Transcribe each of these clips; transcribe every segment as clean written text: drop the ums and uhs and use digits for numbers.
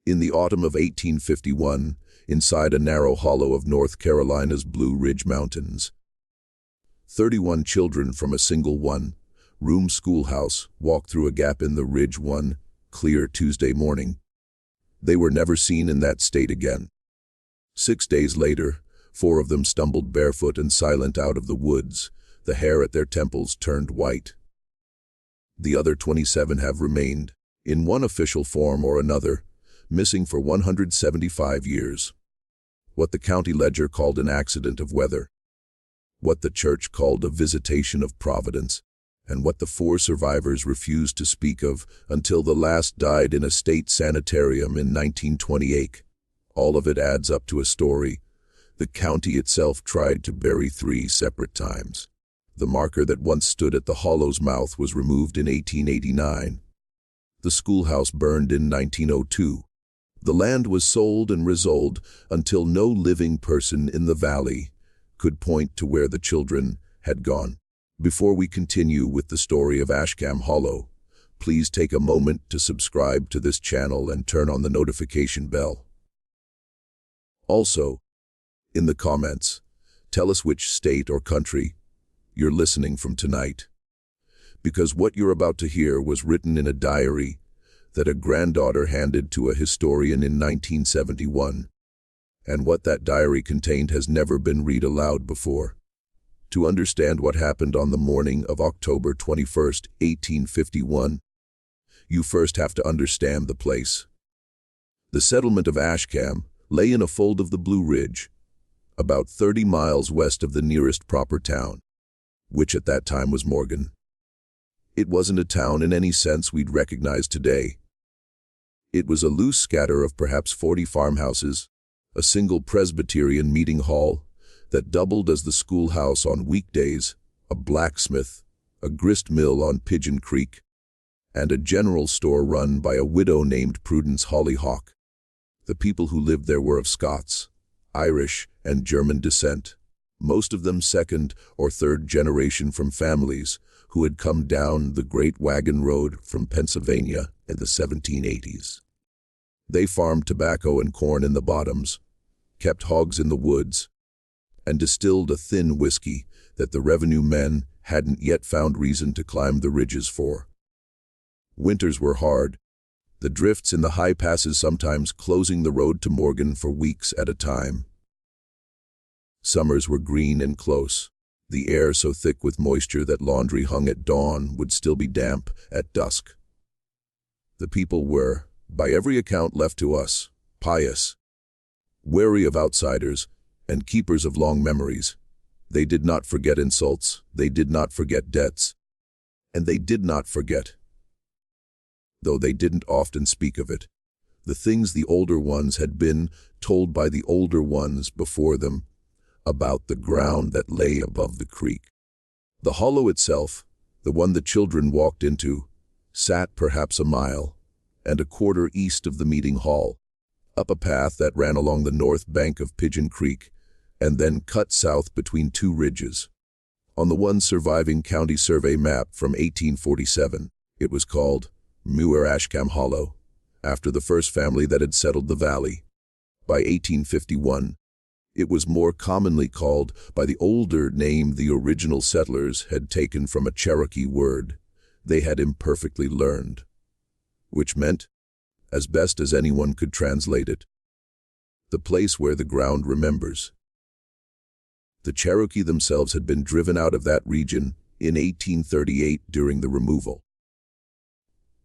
In the autumn of 1851, inside a narrow hollow of North Carolina's Blue Ridge Mountains, 31 children from a single one-room schoolhouse walked through a gap in the ridge one clear Tuesday morning. They were never seen in that state again. 6 days later, 4 of them stumbled barefoot and silent out of the woods, the hair at their temples turned white. The other 27 have remained, in one official form or another, missing for 175 years. What the county ledger called an accident of weather, what the church called a visitation of providence, and what the 4 survivors refused to speak of until the last died in a state sanitarium in 1928. All of it adds up to a story the county itself tried to bury 3 separate times. The marker that once stood at the hollow's mouth was removed in 1889. The schoolhouse burned in 1902. The land was sold and resold until no living person in the valley could point to where the children had gone. Before we continue with the story of Ashcombe Hollow, please take a moment to subscribe to this channel and turn on the notification bell. Also, in the comments, tell us which state or country you're listening from tonight, because what you're about to hear was written in a diary that a granddaughter handed to a historian in 1971, and what that diary contained has never been read aloud before. To understand what happened on the morning of October 21st, 1851, you first have to understand the place. The settlement of Ashcombe lay in a fold of the Blue Ridge, about 30 miles west of the nearest proper town, which at that time was Morgan. It wasn't a town in any sense we'd recognize today. It was a loose scatter of perhaps 40 farmhouses, a single Presbyterian meeting hall that doubled as the schoolhouse on weekdays, a blacksmith, a grist mill on Pigeon Creek, and a general store run by a widow named Prudence Hollyhock. The people who lived there were of Scots, Irish, and German descent, most of them second or third generation from families who had come down the Great Wagon Road from Pennsylvania in the 1780s. They farmed tobacco and corn in the bottoms, kept hogs in the woods, and distilled a thin whiskey that the revenue men hadn't yet found reason to climb the ridges for. Winters were hard, the drifts in the high passes sometimes closing the road to Morgan for weeks at a time. Summers were green and close, the air so thick with moisture that laundry hung at dawn would still be damp at dusk. The people were, by every account left to us, pious, wary of outsiders, and keepers of long memories. They did not forget insults, they did not forget debts, and they did not forget, though they didn't often speak of it, the things the older ones had been told by the older ones before them about the ground that lay above the creek. The hollow itself, the one the children walked into, sat perhaps a mile and a quarter east of the meeting hall, up a path that ran along the north bank of Pigeon Creek and then cut south between 2 ridges. On the one surviving county survey map from 1847, it was called Muir Ashcombe Hollow, after the first family that had settled the valley. By 1851, it was more commonly called by the older name the original settlers had taken from a Cherokee word they had imperfectly learned, which meant, as best as anyone could translate it, the place where the ground remembers. The Cherokee themselves had been driven out of that region in 1838 during the removal.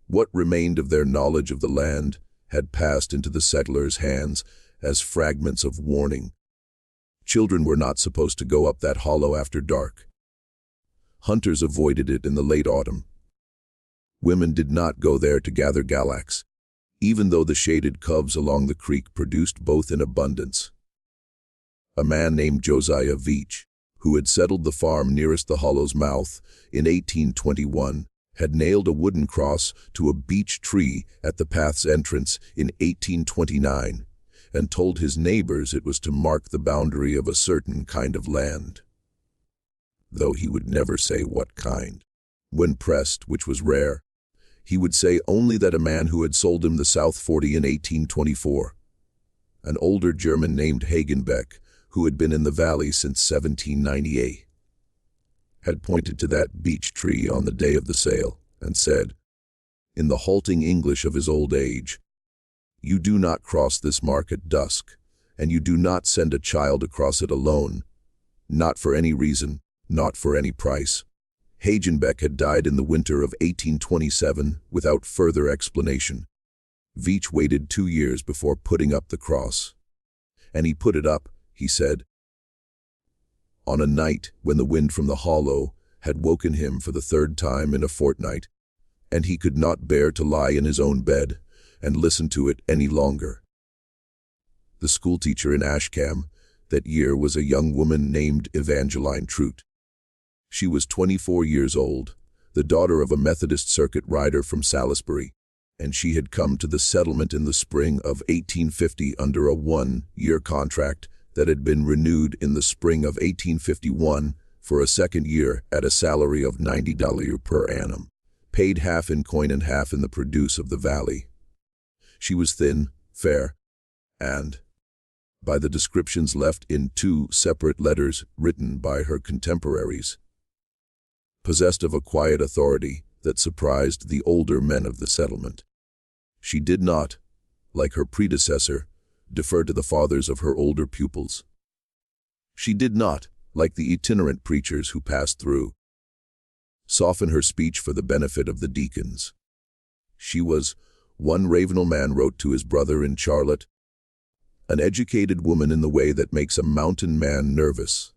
What remained of their knowledge of the land had passed into the settlers' hands as fragments of warning. Children were not supposed to go up that hollow after dark. Hunters avoided it in the late autumn. Women did not go there to gather galax, even though the shaded coves along the creek produced both in abundance. A man named Josiah Veach, who had settled the farm nearest the hollow's mouth in 1821, had nailed a wooden cross to a beech tree at the path's entrance in 1829, and told his neighbors it was to mark the boundary of a certain kind of land, though he would never say what kind. When pressed, which was rare, He would say only that a man who had sold him the South 40 in 1824, an older German named Hagenbeck, who had been in the valley since 1798, had pointed to that beech tree on the day of the sale and said, in the halting English of his old age, "You do not cross this mark at dusk, and you do not send a child across it alone, not for any reason, not for any price." Hagenbeck had died in the winter of 1827 without further explanation. Veitch waited 2 years before putting up the cross. And he put it up, he said, on a night when the wind from the hollow had woken him for the 3rd time in a fortnight, and he could not bear to lie in his own bed and listen to it any longer. The schoolteacher in Ashcam that year was a young woman named Evangeline Trout. She was 24 years old, the daughter of a Methodist circuit rider from Salisbury, and she had come to the settlement in the spring of 1850 under a 1-year contract that had been renewed in the spring of 1851 for a 2nd year at a salary of $90 per annum, paid half in coin and half in the produce of the valley. She was thin, fair, and, by the descriptions left in 2 separate letters written by her contemporaries, possessed of a quiet authority that surprised the older men of the settlement. She did not, like her predecessor, defer to the fathers of her older pupils. She did not, like the itinerant preachers who passed through, soften her speech for the benefit of the deacons. She was, one Ravenel man wrote to his brother in Charlotte, an educated woman in the way that makes a mountain man nervous,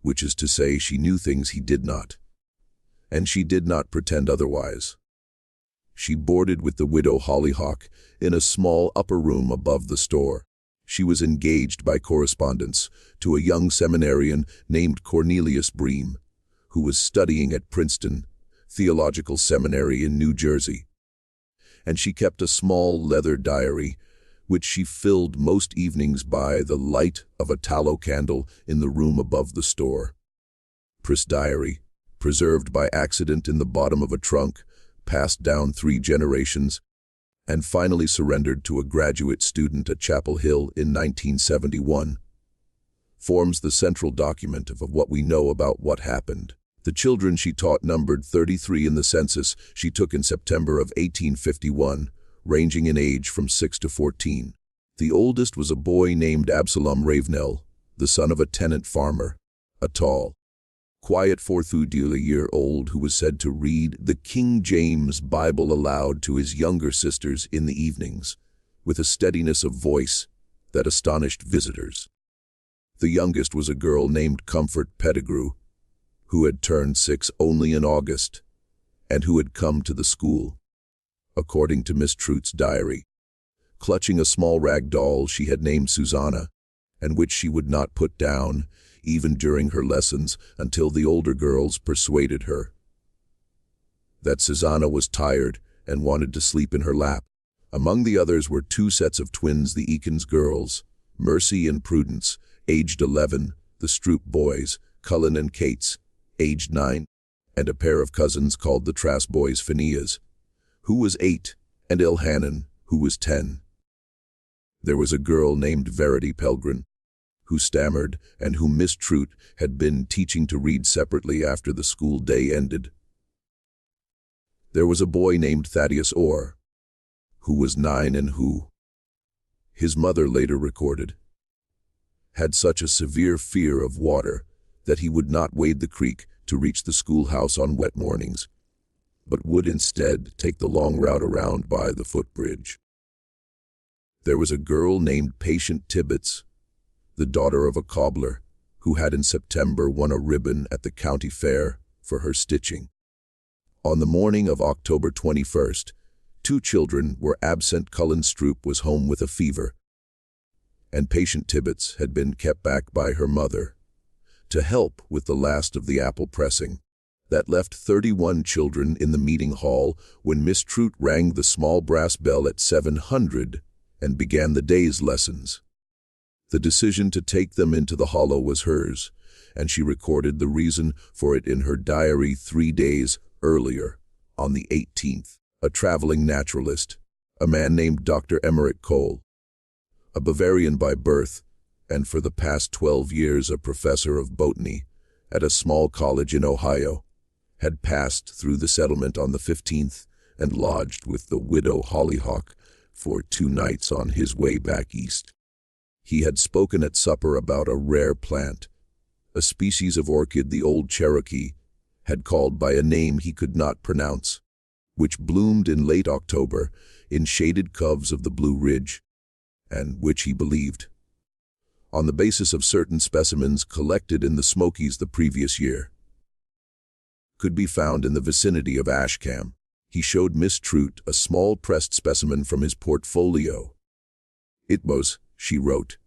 which is to say she knew things he did not, and she did not pretend otherwise. She boarded with the widow Hollyhock in a small upper room above the store. She was engaged by correspondence to a young seminarian named Cornelius Bream, who was studying at Princeton Theological Seminary in New Jersey, and she kept a small leather diary which she filled most evenings by the light of a tallow candle in the room above the store. Pris diary, preserved by accident in the bottom of a trunk, passed down 3 generations, and finally surrendered to a graduate student at Chapel Hill in 1971, forms the central document of what we know about what happened. The children she taught numbered 33 in the census she took in September of 1851, ranging in age from 6 to 14. The oldest was a boy named Absalom Ravenel, the son of a tenant farmer, a tall, quiet 4-year-old who was said to read the King James Bible aloud to his younger sisters in the evenings, with a steadiness of voice that astonished visitors. The youngest was a girl named Comfort Pettigrew, who had turned 6 only in August, and who had come to the school, according to Miss Trout's diary, clutching a small rag doll she had named Susanna, and which she would not put down, even during her lessons, until the older girls persuaded her that Susanna was tired and wanted to sleep in her lap. Among the others were 2 sets of twins, the Eakins girls, Mercy and Prudence, aged 11, the Stroop boys, Cullen and Cates, aged 9, and a pair of cousins called the Trask boys, Phineas, who was 8, and Elhanan, who was 10. There was a girl named Verity Pelgrin, who stammered and whom Miss Trout had been teaching to read separately after the school day ended. There was a boy named Thaddeus Orr, who was 9 and who, his mother later recorded, had such a severe fear of water that he would not wade the creek to reach the schoolhouse on wet mornings, but would instead take the long route around by the footbridge. There was a girl named Patient Tibbets, the daughter of a cobbler, who had in September won a ribbon at the county fair for her stitching. On the morning of October 21st, 2 children were absent. Cullen Stroop was home with a fever, and Patient Tibbets had been kept back by her mother to help with the last of the apple pressing. That left 31 children in the meeting hall when Miss Trout rang the small brass bell at 700 and began the day's lessons. The decision to take them into the hollow was hers, and she recorded the reason for it in her diary 3 days earlier, On the 18th, a traveling naturalist, a man named Dr. Emmerich Kohl, a Bavarian by birth, and for the past 12 years a professor of botany at a small college in Ohio, had passed through the settlement on the 15th and lodged with the widow Hollyhock for 2 nights on his way back east. He had spoken at supper about a rare plant, a species of orchid the old Cherokee had called by a name he could not pronounce, which bloomed in late October in shaded coves of the Blue Ridge, and which he believed, on the basis of certain specimens collected in the Smokies the previous year, could be found in the vicinity of Ashcam. He showed Miss Trout a small pressed specimen from his portfolio. It was, she wrote,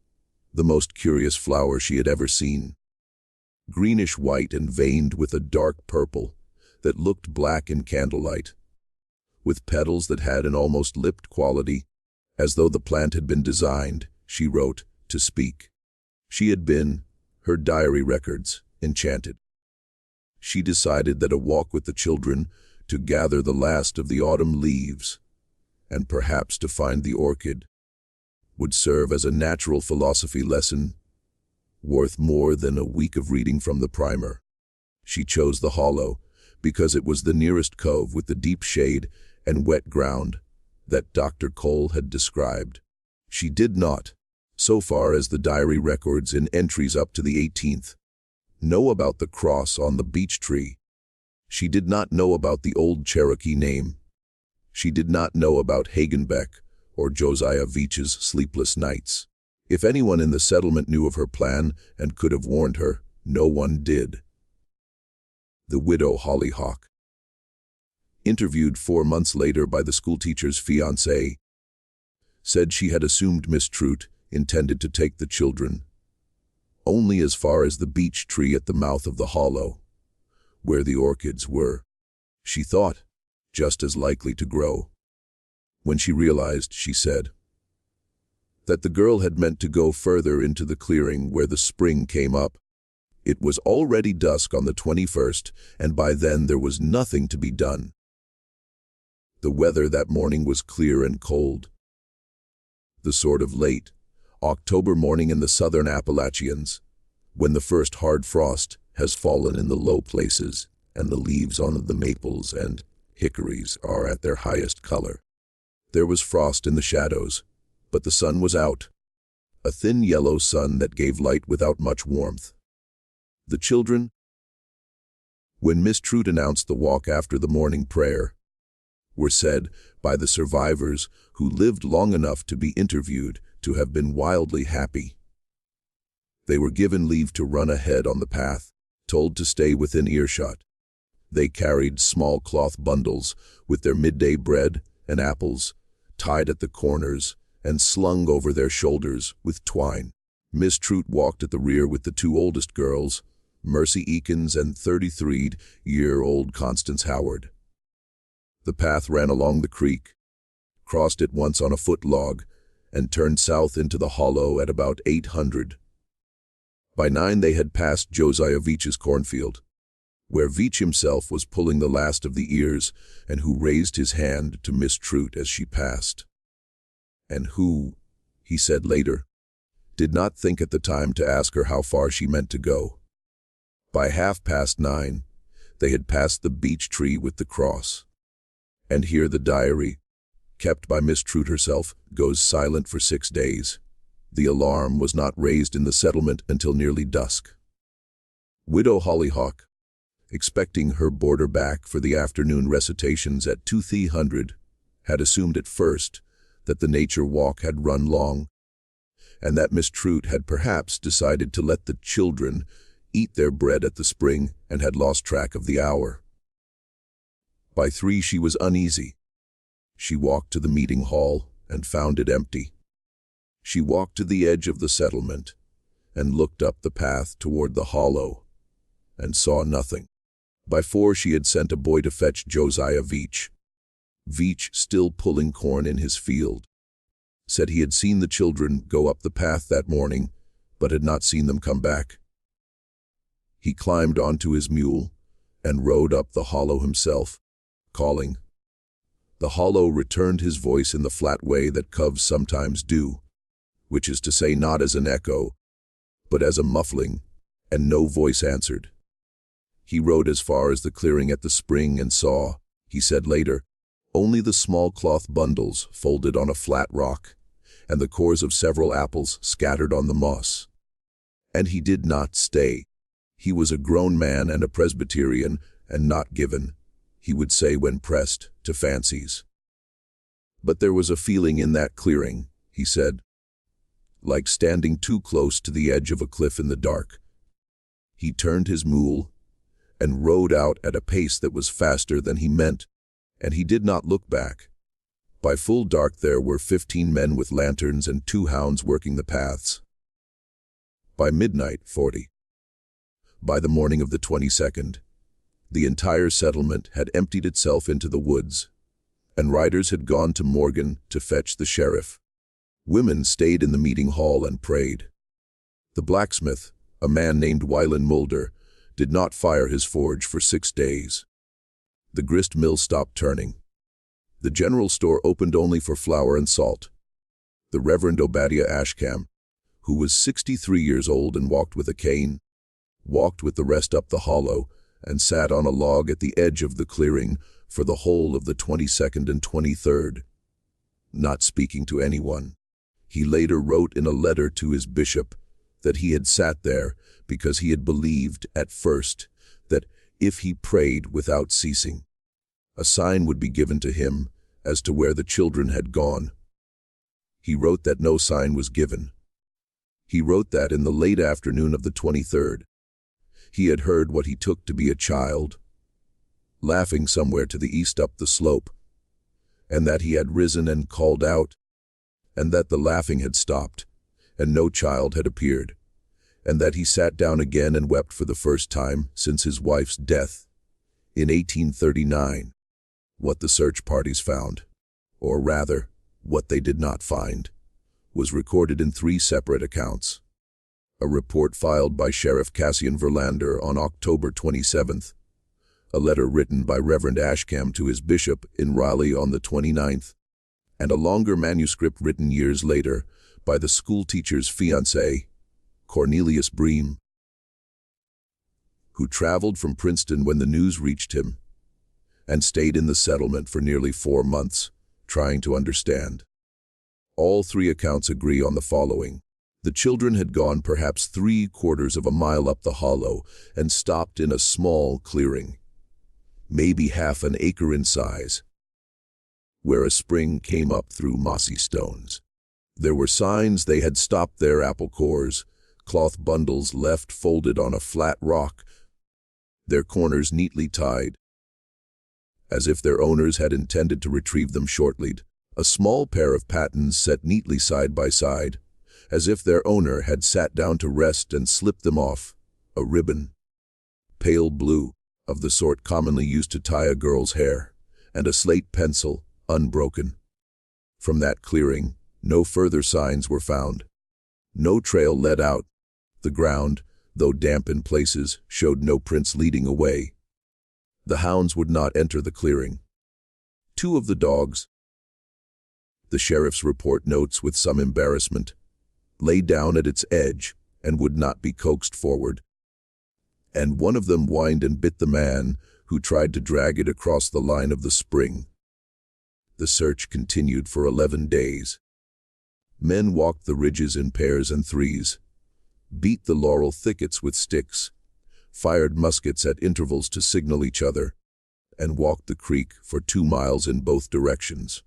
the most curious flower she had ever seen. Greenish-white and veined with a dark purple that looked black in candlelight, with petals that had an almost lipped quality, as though the plant had been designed, she wrote, to speak. She had been, her diary records, enchanted. She decided that a walk with the children to gather the last of the autumn leaves, and perhaps to find the orchid, would serve as a natural philosophy lesson worth more than a week of reading from the primer. She chose the hollow because it was the nearest cove with the deep shade and wet ground that Dr. Kohl had described. She did not, so far as the diary records in entries up to the 18th, know about the cross on the beech tree. She did not know about the old Cherokee name. She did not know about Hagenbeck or Josiah Veitch's sleepless nights. If anyone in the settlement knew of her plan and could have warned her, no one did. The widow Hollyhock, interviewed 4 months later by the schoolteacher's fiancé, said she had assumed Miss Trout intended to take the children only as far as the beech tree at the mouth of the hollow, where the orchids were, she thought, just as likely to grow. When she realized, she said, that the girl had meant to go further into the clearing where the spring came up. It was already dusk on the 21st, and by then there was nothing to be done. The weather that morning was clear and cold. The sort of late October morning in the southern Appalachians, when the first hard frost has fallen in the low places and the leaves on the maples and hickories are at their highest color. There was frost in the shadows, but the sun was out, a thin yellow sun that gave light without much warmth. The children, when Miss Trout announced the walk after the morning prayer, were said by the survivors who lived long enough to be interviewed to have been wildly happy. They were given leave to run ahead on the path, told to stay within earshot. They carried small cloth bundles with their midday bread and apples, tied at the corners and slung over their shoulders with twine. Miss Trout walked at the rear with the 2 oldest girls, Mercy Eakins and 33-year-old Constance Howard. The path ran along the creek, crossed it once on a foot log, and turned south into the hollow at about 800. By 9 they had passed Josiah Veitch's cornfield, where Veitch himself was pulling the last of the ears and who raised his hand to Miss Trout as she passed. And who, he said later, did not think at the time to ask her how far she meant to go. By 9:30, they had passed the beech tree with the cross. And here the diary, kept by Miss Trout herself, goes silent for 6 days. The alarm was not raised in the settlement until nearly dusk. Widow Hollyhock, expecting her boarder back for the afternoon recitations at 2:00, had assumed at first that the nature walk had run long, and that Miss Trout had perhaps decided to let the children eat their bread at the spring and had lost track of the hour. By 3 she was uneasy. She walked to the meeting hall and found it empty. She walked to the edge of the settlement and looked up the path toward the hollow and saw nothing. By 4 she had sent a boy to fetch Josiah Veitch. Veitch, still pulling corn in his field, said he had seen the children go up the path that morning, but had not seen them come back. He climbed onto his mule and rode up the hollow himself, calling. The hollow returned his voice in the flat way that coves sometimes do, which is to say not as an echo, but as a muffling, and no voice answered. He rode as far as the clearing at the spring and saw, he said later, only the small cloth bundles folded on a flat rock, and the cores of several apples scattered on the moss. And he did not stay. He was a grown man and a Presbyterian, and not given, he would say when pressed, to fancies. But there was a feeling in that clearing, he said, like standing too close to the edge of a cliff in the dark. He turned his mule and rode out at a pace that was faster than he meant, and he did not look back. By full dark there were 15 men with lanterns and 2 hounds working the paths. By midnight, 40. By the morning of the 22nd, the entire settlement had emptied itself into the woods, and riders had gone to Morgan to fetch the sheriff. Women stayed in the meeting hall and prayed. The blacksmith, a man named Wyland Mulder, did not fire his forge for 6 days. The grist mill stopped turning. The general store opened only for flour and salt. The Reverend Obadiah Ashcam, who was 63 years old and walked with a cane, walked with the rest up the hollow and sat on a log at the edge of the clearing for the whole of the 22nd and 23rd, not speaking to anyone. He later wrote in a letter to his bishop that he had sat there because he had believed at first that if he prayed without ceasing, a sign would be given to him as to where the children had gone. He wrote that no sign was given. He wrote that in the late afternoon of the 23rd, he had heard what he took to be a child, laughing somewhere to the east up the slope, and that he had risen and called out, and that the laughing had stopped, and no child had appeared, and that he sat down again and wept for the first time since his wife's death in 1839. What the search parties found, or rather, what they did not find, was recorded in 3 separate accounts. A report filed by Sheriff Cassian Verlander on October 27th, a letter written by Reverend Ashcam to his bishop in Raleigh on the 29th, and a longer manuscript written years later by the schoolteacher's fiancé, Cornelius Bream, who traveled from Princeton when the news reached him, and stayed in the settlement for nearly 4 months, trying to understand. All 3 accounts agree on the following. The children had gone perhaps 3/4 of a mile up the hollow and stopped in a small clearing, maybe half an acre in size, where a spring came up through mossy stones. There were signs they had stopped their apple cores, cloth bundles left folded on a flat rock, their corners neatly tied, as if their owners had intended to retrieve them shortly, a small pair of pattens set neatly side by side, as if their owner had sat down to rest and slipped them off, a ribbon, pale blue, of the sort commonly used to tie a girl's hair, and a slate pencil, unbroken. From that clearing, no further signs were found. No trail led out. The ground, though damp in places, showed no prints leading away. The hounds would not enter the clearing. 2 of the dogs, the sheriff's report notes with some embarrassment, lay down at its edge and would not be coaxed forward. And one of them whined and bit the man who tried to drag it across the line of the spring. The search continued for 11 days. Men walked the ridges in pairs and threes, beat the laurel thickets with sticks, fired muskets at intervals to signal each other, and walked the creek for 2 miles in both directions.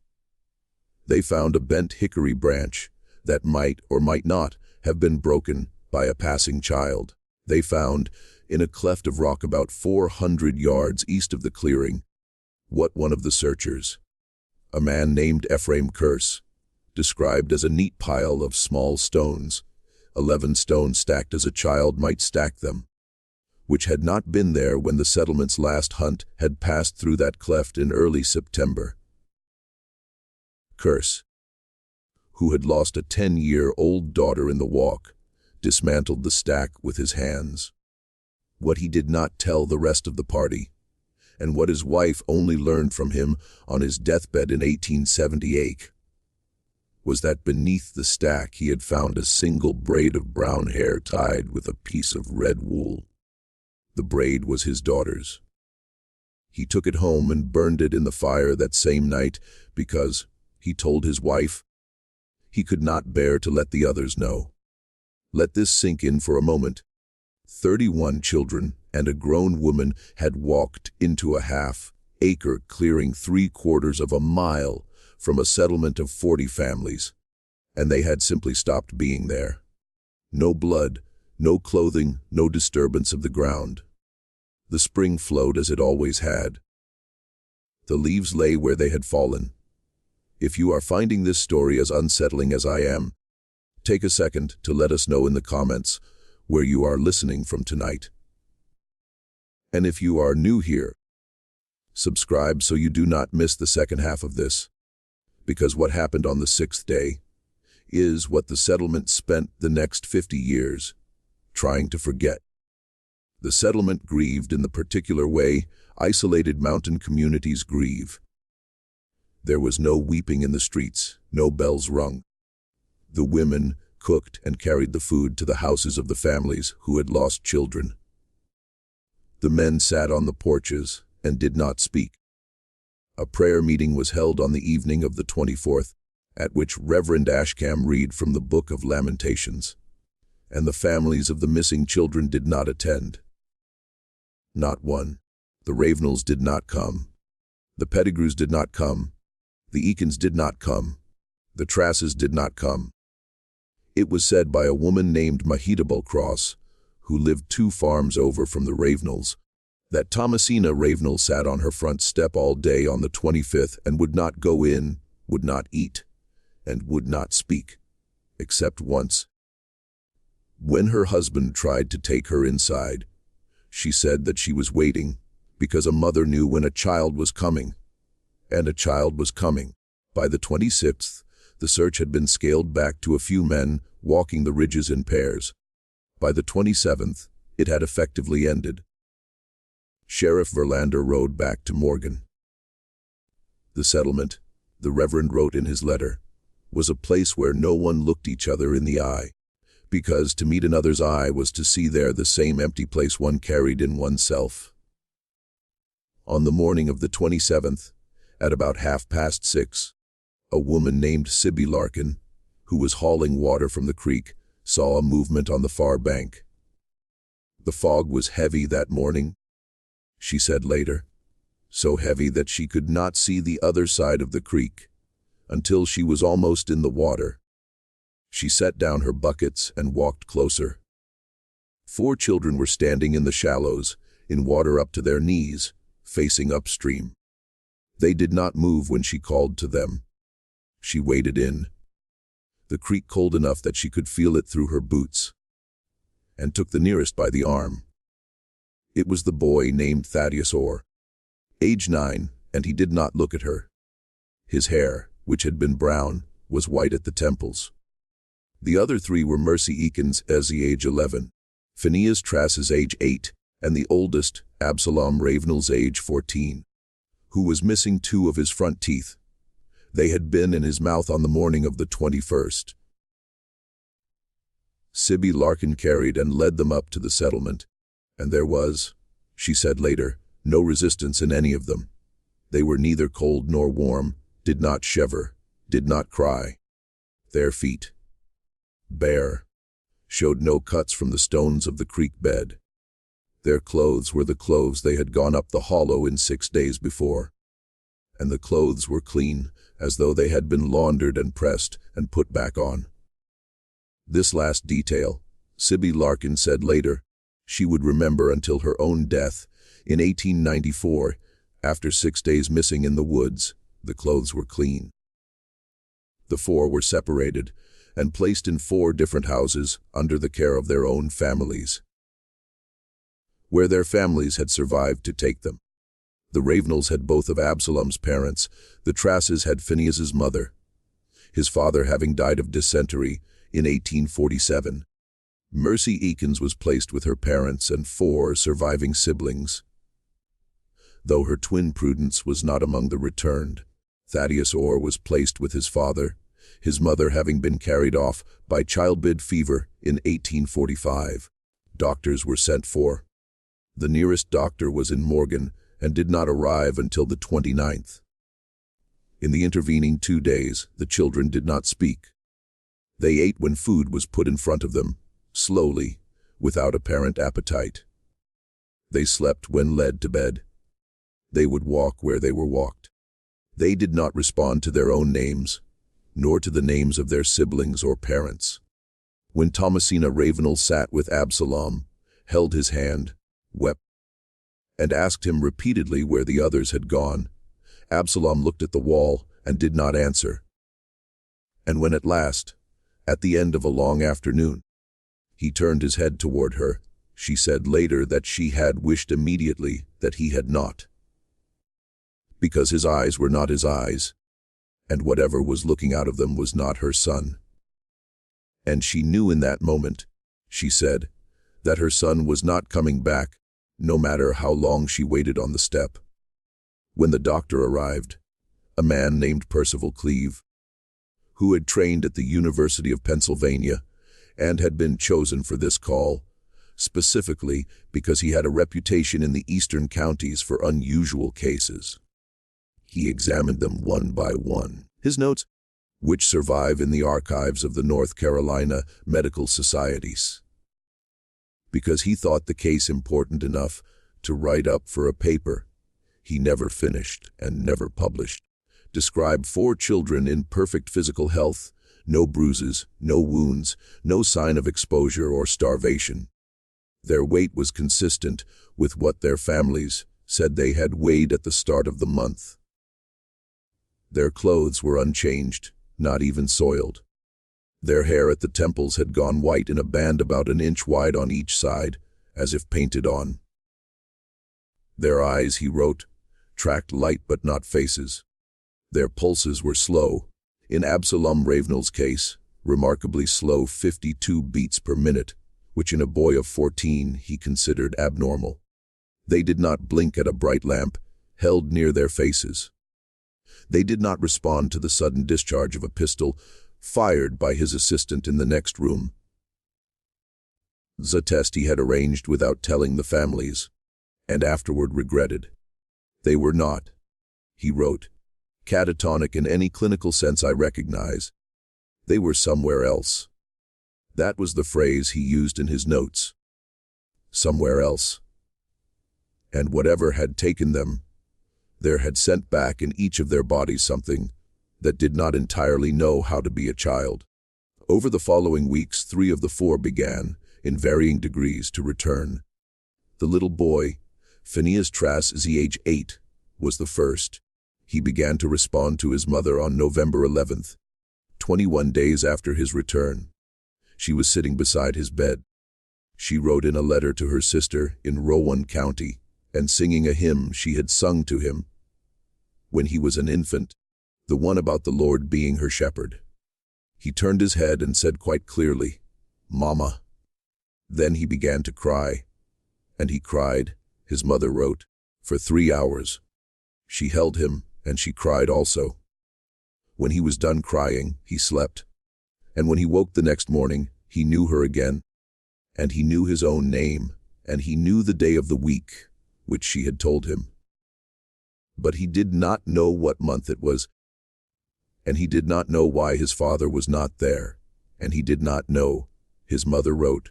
They found a bent hickory branch that might or might not have been broken by a passing child. They found, in a cleft of rock about 400 yards east of the clearing, what one of the searchers, a man named Ephraim Kearse, described as a neat pile of small stones, 11 stones stacked as a child might stack them, which had not been there when the settlement's last hunt had passed through that cleft in early September. Kearse, who had lost a 10-year-old daughter in the walk, dismantled the stack with his hands. What he did not tell the rest of the party, and what his wife only learned from him on his deathbed in 1878 was that beneath the stack he had found a single braid of brown hair tied with a piece of red wool. The braid was his daughter's. He took it home and burned it in the fire that same night because, he told his wife, he could not bear to let the others know. Let this sink in for a moment. 31 children and a grown woman had walked into a half-acre clearing 3/4 of a mile from a settlement of 40 families, and they had simply stopped being there. No blood, no clothing, no disturbance of the ground. The spring flowed as it always had. The leaves lay where they had fallen. If you are finding this story as unsettling as I am, take a second to let us know in the comments where you are listening from tonight. And if you are new here, subscribe so you do not miss the second half of this, because what happened on the 6th day is what the settlement spent the next 50 years trying to forget. The settlement grieved in the particular way isolated mountain communities grieve. There was no weeping in the streets, no bells rung. The women cooked and carried the food to the houses of the families who had lost children. The men sat on the porches and did not speak. A prayer meeting was held on the evening of the 24th, at which Reverend Ashcam read from the Book of Lamentations, and the families of the missing children did not attend. Not one. The Ravenels did not come. The Pettigrews did not come. The Eakins did not come. The Trasses did not come. It was said by a woman named Mahitable Cross, who lived 2 farms over from the Ravenels, that Thomasina Ravenel sat on her front step all day on the 25th and would not go in, would not eat, and would not speak, except once. When her husband tried to take her inside, she said that she was waiting, because a mother knew when a child was coming, and a child was coming. By the 26th, the search had been scaled back to a few men walking the ridges in pairs. By the 27th, it had effectively ended. Sheriff Verlander rode back to Morgan. The settlement, the Reverend wrote in his letter, was a place where no one looked each other in the eye, because to meet another's eye was to see there the same empty place one carried in oneself. On the morning of the 27th, at about 6:30, a woman named Sibby Larkin, who was hauling water from the creek, saw a movement on the far bank. The fog was heavy that morning, she said later, so heavy that she could not see the other side of the creek, until she was almost in the water. She set down her buckets and walked closer. 4 children were standing in the shallows, in water up to their knees, facing upstream. They did not move when she called to them. She waded in, the creek cold enough that she could feel it through her boots, and took the nearest by the arm. It was the boy named Thaddeus Orr, age 9, and he did not look at her. His hair, which had been brown, was white at the temples. The other 3 were Mercy Eakins, Ezzy, age 11, Phineas Trasses, age 8, and the oldest, Absalom Ravenel's, age 14, who was missing 2 of his front teeth. They had been in his mouth on the morning of the 21st. Sibby Larkin carried and led them up to the settlement, and there was, she said later, no resistance in any of them. They were neither cold nor warm, did not shiver, did not cry. Their feet, bare, showed no cuts from the stones of the creek bed. Their clothes were the clothes they had gone up the hollow in 6 days before, and the clothes were clean, as though they had been laundered and pressed and put back on. This last detail, Sibby Larkin said later, she would remember until her own death in 1894, after 6 days missing in the woods. The clothes were clean. The 4 were separated and placed in 4 different houses under the care of their own families, where their families had survived to take them. The Ravenels had both of Absalom's parents. The Trasses had Phineas's mother, his father having died of dysentery in 1847. Mercy Eakins was placed with her parents and 4 surviving siblings. though her twin Prudence was not among the returned. Thaddeus Orr was placed with his father, his mother having been carried off by childbed fever in 1845. Doctors were sent for. The nearest doctor was in Morgan and did not arrive until the 29th. In the intervening 2 days, the children did not speak. They ate when food was put in front of them, slowly, without apparent appetite. They slept when led to bed. They would walk where they were walked. They did not respond to their own names, nor to the names of their siblings or parents. When Thomasina Ravenel sat with Absalom, held his hand, wept, and asked him repeatedly where the others had gone, Absalom looked at the wall and did not answer. And when at last, at the end of a long afternoon, he turned his head toward her, she said later that she had wished immediately that he had not. Because his eyes were not his eyes, and whatever was looking out of them was not her son. And she knew in that moment, she said, that her son was not coming back, no matter how long she waited on the step. When the doctor arrived, a man named Percival Cleave, who had trained at the University of Pennsylvania and had been chosen for this call, specifically because he had a reputation in the eastern counties for unusual cases. He examined them one by one. His notes, which survive in the archives of the North Carolina Medical Societies, because he thought the case important enough to write up for a paper he never finished and never published, described 4 children in perfect physical health, no bruises, no wounds, no sign of exposure or starvation. Their weight was consistent with what their families said they had weighed at the start of the month. Their clothes were unchanged, not even soiled. Their hair at the temples had gone white in a band about an inch wide on each side, as if painted on. Their eyes, he wrote, tracked light but not faces. Their pulses were slow, in Absalom Ravenel's case, remarkably slow 52 beats per minute, which in a boy of 14 he considered abnormal. They did not blink at a bright lamp held near their faces. They did not respond to the sudden discharge of a pistol fired by his assistant in the next room. The test he had arranged without telling the families, and afterward regretted. They were not, he wrote, catatonic in any clinical sense I recognize. They were somewhere else. That was the phrase he used in his notes. Somewhere else. And whatever had taken them, there had sent back in each of their bodies something that did not entirely know how to be a child. Over the following weeks, 3 of the 4 began, in varying degrees, to return. The little boy, Phineas Trass, age 8, was the first. He began to respond to his mother on November 11th, 21 days after his return. She was sitting beside his bed. She wrote in a letter to her sister in Rowan County and singing a hymn she had sung to him when he was an infant, the one about the Lord being her shepherd. He turned his head and said quite clearly, "Mama." Then he began to cry, and he cried, his mother wrote, for 3 hours. She held him, and she cried also. When he was done crying, he slept, and when he woke the next morning, he knew her again, and he knew his own name, and he knew the day of the week, which she had told him. But he did not know what month it was, and he did not know why his father was not there, and he did not know, his mother wrote,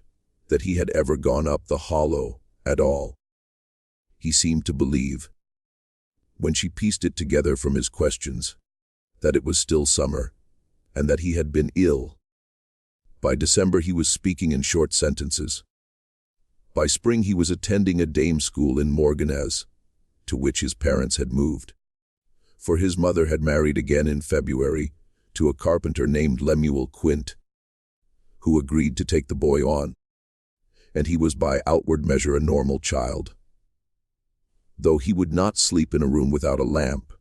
that he had ever gone up the hollow at all. He seemed to believe, when she pieced it together from his questions, that it was still summer, and that he had been ill. By December he was speaking in short sentences. By spring he was attending a dame school in Morganess, to which his parents had moved. For his mother had married again in February to a carpenter named Lemuel Quint, who agreed to take the boy on, and he was by outward measure a normal child. Though he would not sleep in a room without a lamp,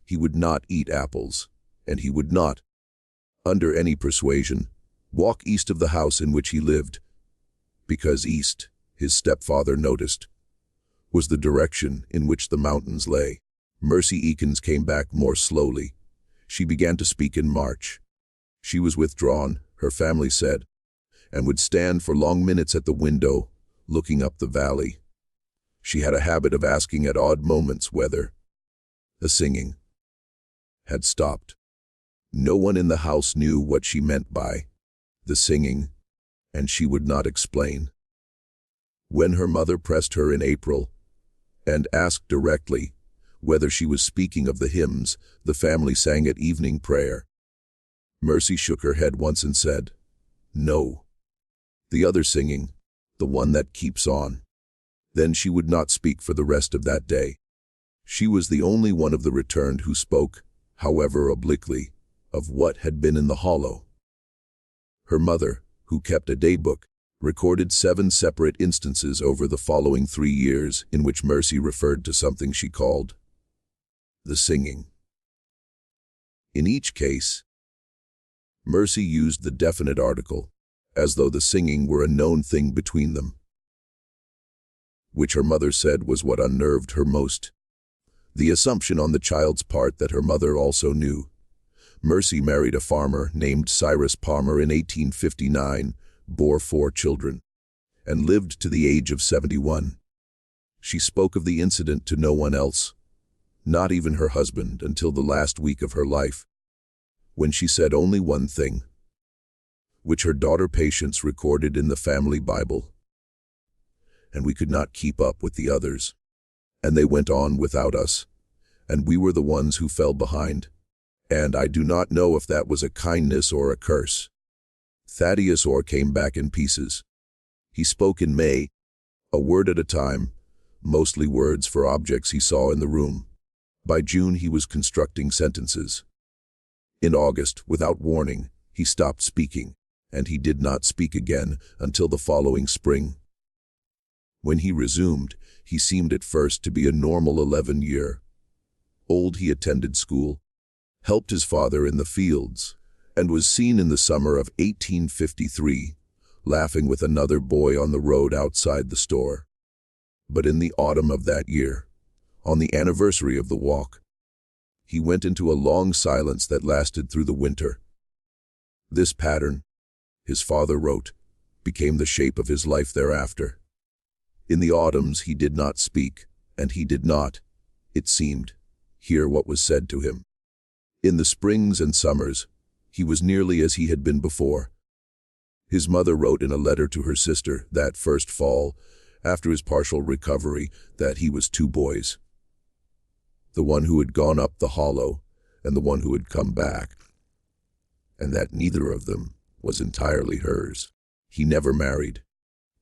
he would not eat apples, and he would not, under any persuasion, walk east of the house in which he lived, because east, his stepfather noticed, was the direction in which the mountains lay. Mercy Eakins came back more slowly. She began to speak in March. She was withdrawn, her family said, and would stand for long minutes at the window, looking up the valley. She had a habit of asking at odd moments whether the singing had stopped. No one in the house knew what she meant by the singing, and she would not explain. When her mother pressed her in April and asked directly whether she was speaking of the hymns the family sang at evening prayer, Mercy shook her head once and said, "No. The other singing, the one that keeps on." Then she would not speak for the rest of that day. She was the only one of the returned who spoke, however obliquely, of what had been in the hollow. Her mother, who kept a daybook, recorded 7 separate instances over the following 3 years in which Mercy referred to something she called the singing. In each case, Mercy used the definite article, as though the singing were a known thing between them, which her mother said was what unnerved her most. The assumption on the child's part that her mother also knew. Mercy married a farmer named Cyrus Palmer in 1859, bore 4 children, and lived to the age of 71. She spoke of the incident to no one else, not even her husband, until the last week of her life, when she said only one thing, which her daughter Patience recorded in the family Bible. "And we could not keep up with the others, and they went on without us, and we were the ones who fell behind. And I do not know if that was a kindness or a curse." Thaddeus Orr came back in pieces. He spoke in May, a word at a time, mostly words for objects he saw in the room. By June he was constructing sentences. In August, without warning, he stopped speaking, and he did not speak again until the following spring. When he resumed, he seemed at first to be a normal 11-year-old. He attended school, helped his father in the fields, and was seen in the summer of 1853, laughing with another boy on the road outside the store. But in the autumn of that year, on the anniversary of the walk, he went into a long silence that lasted through the winter. This pattern, his father wrote, became the shape of his life thereafter. In the autumns he did not speak, and he did not, it seemed, hear what was said to him. In the springs and summers, he was nearly as he had been before. His mother wrote in a letter to her sister that first fall, after his partial recovery, that he was 2 boys. The one who had gone up the hollow, and the one who had come back, and that neither of them was entirely hers. He never married.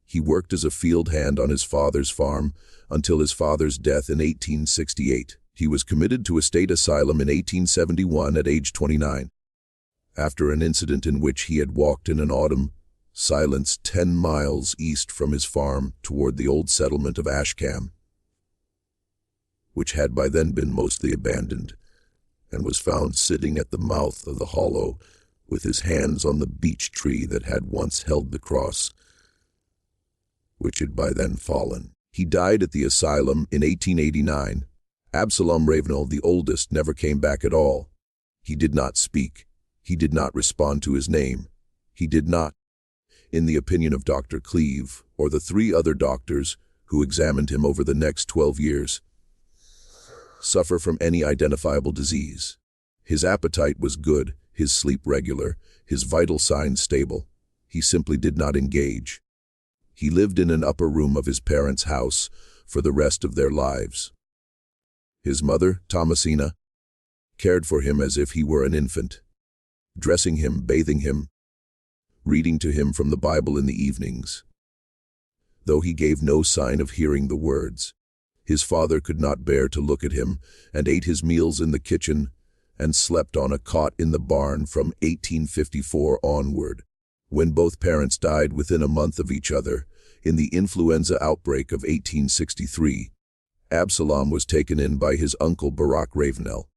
He worked as a field hand on his father's farm until his father's death in 1868. He was committed to a state asylum in 1871 at age 29. After an incident in which he had walked in an autumn silence 10 miles east from his farm toward the old settlement of Ashcam, which had by then been mostly abandoned, and was found sitting at the mouth of the hollow with his hands on the beech tree that had once held the cross, which had by then fallen. He died at the asylum in 1889. Absalom Ravenel, the oldest, never came back at all. He did not speak. He did not respond to his name. He did not, in the opinion of Dr. Cleve, or the 3 other doctors who examined him over the next 12 years, suffer from any identifiable disease. His appetite was good, his sleep regular, his vital signs stable. He simply did not engage. He lived in an upper room of his parents' house for the rest of their lives. His mother, Thomasina, cared for him as if he were an infant, dressing him, bathing him, reading to him from the Bible in the evenings. Though he gave no sign of hearing the words, his father could not bear to look at him, and ate his meals in the kitchen and slept on a cot in the barn from 1854 onward. When both parents died within a month of each other, in the influenza outbreak of 1863, Absalom was taken in by his uncle Barak Ravenel.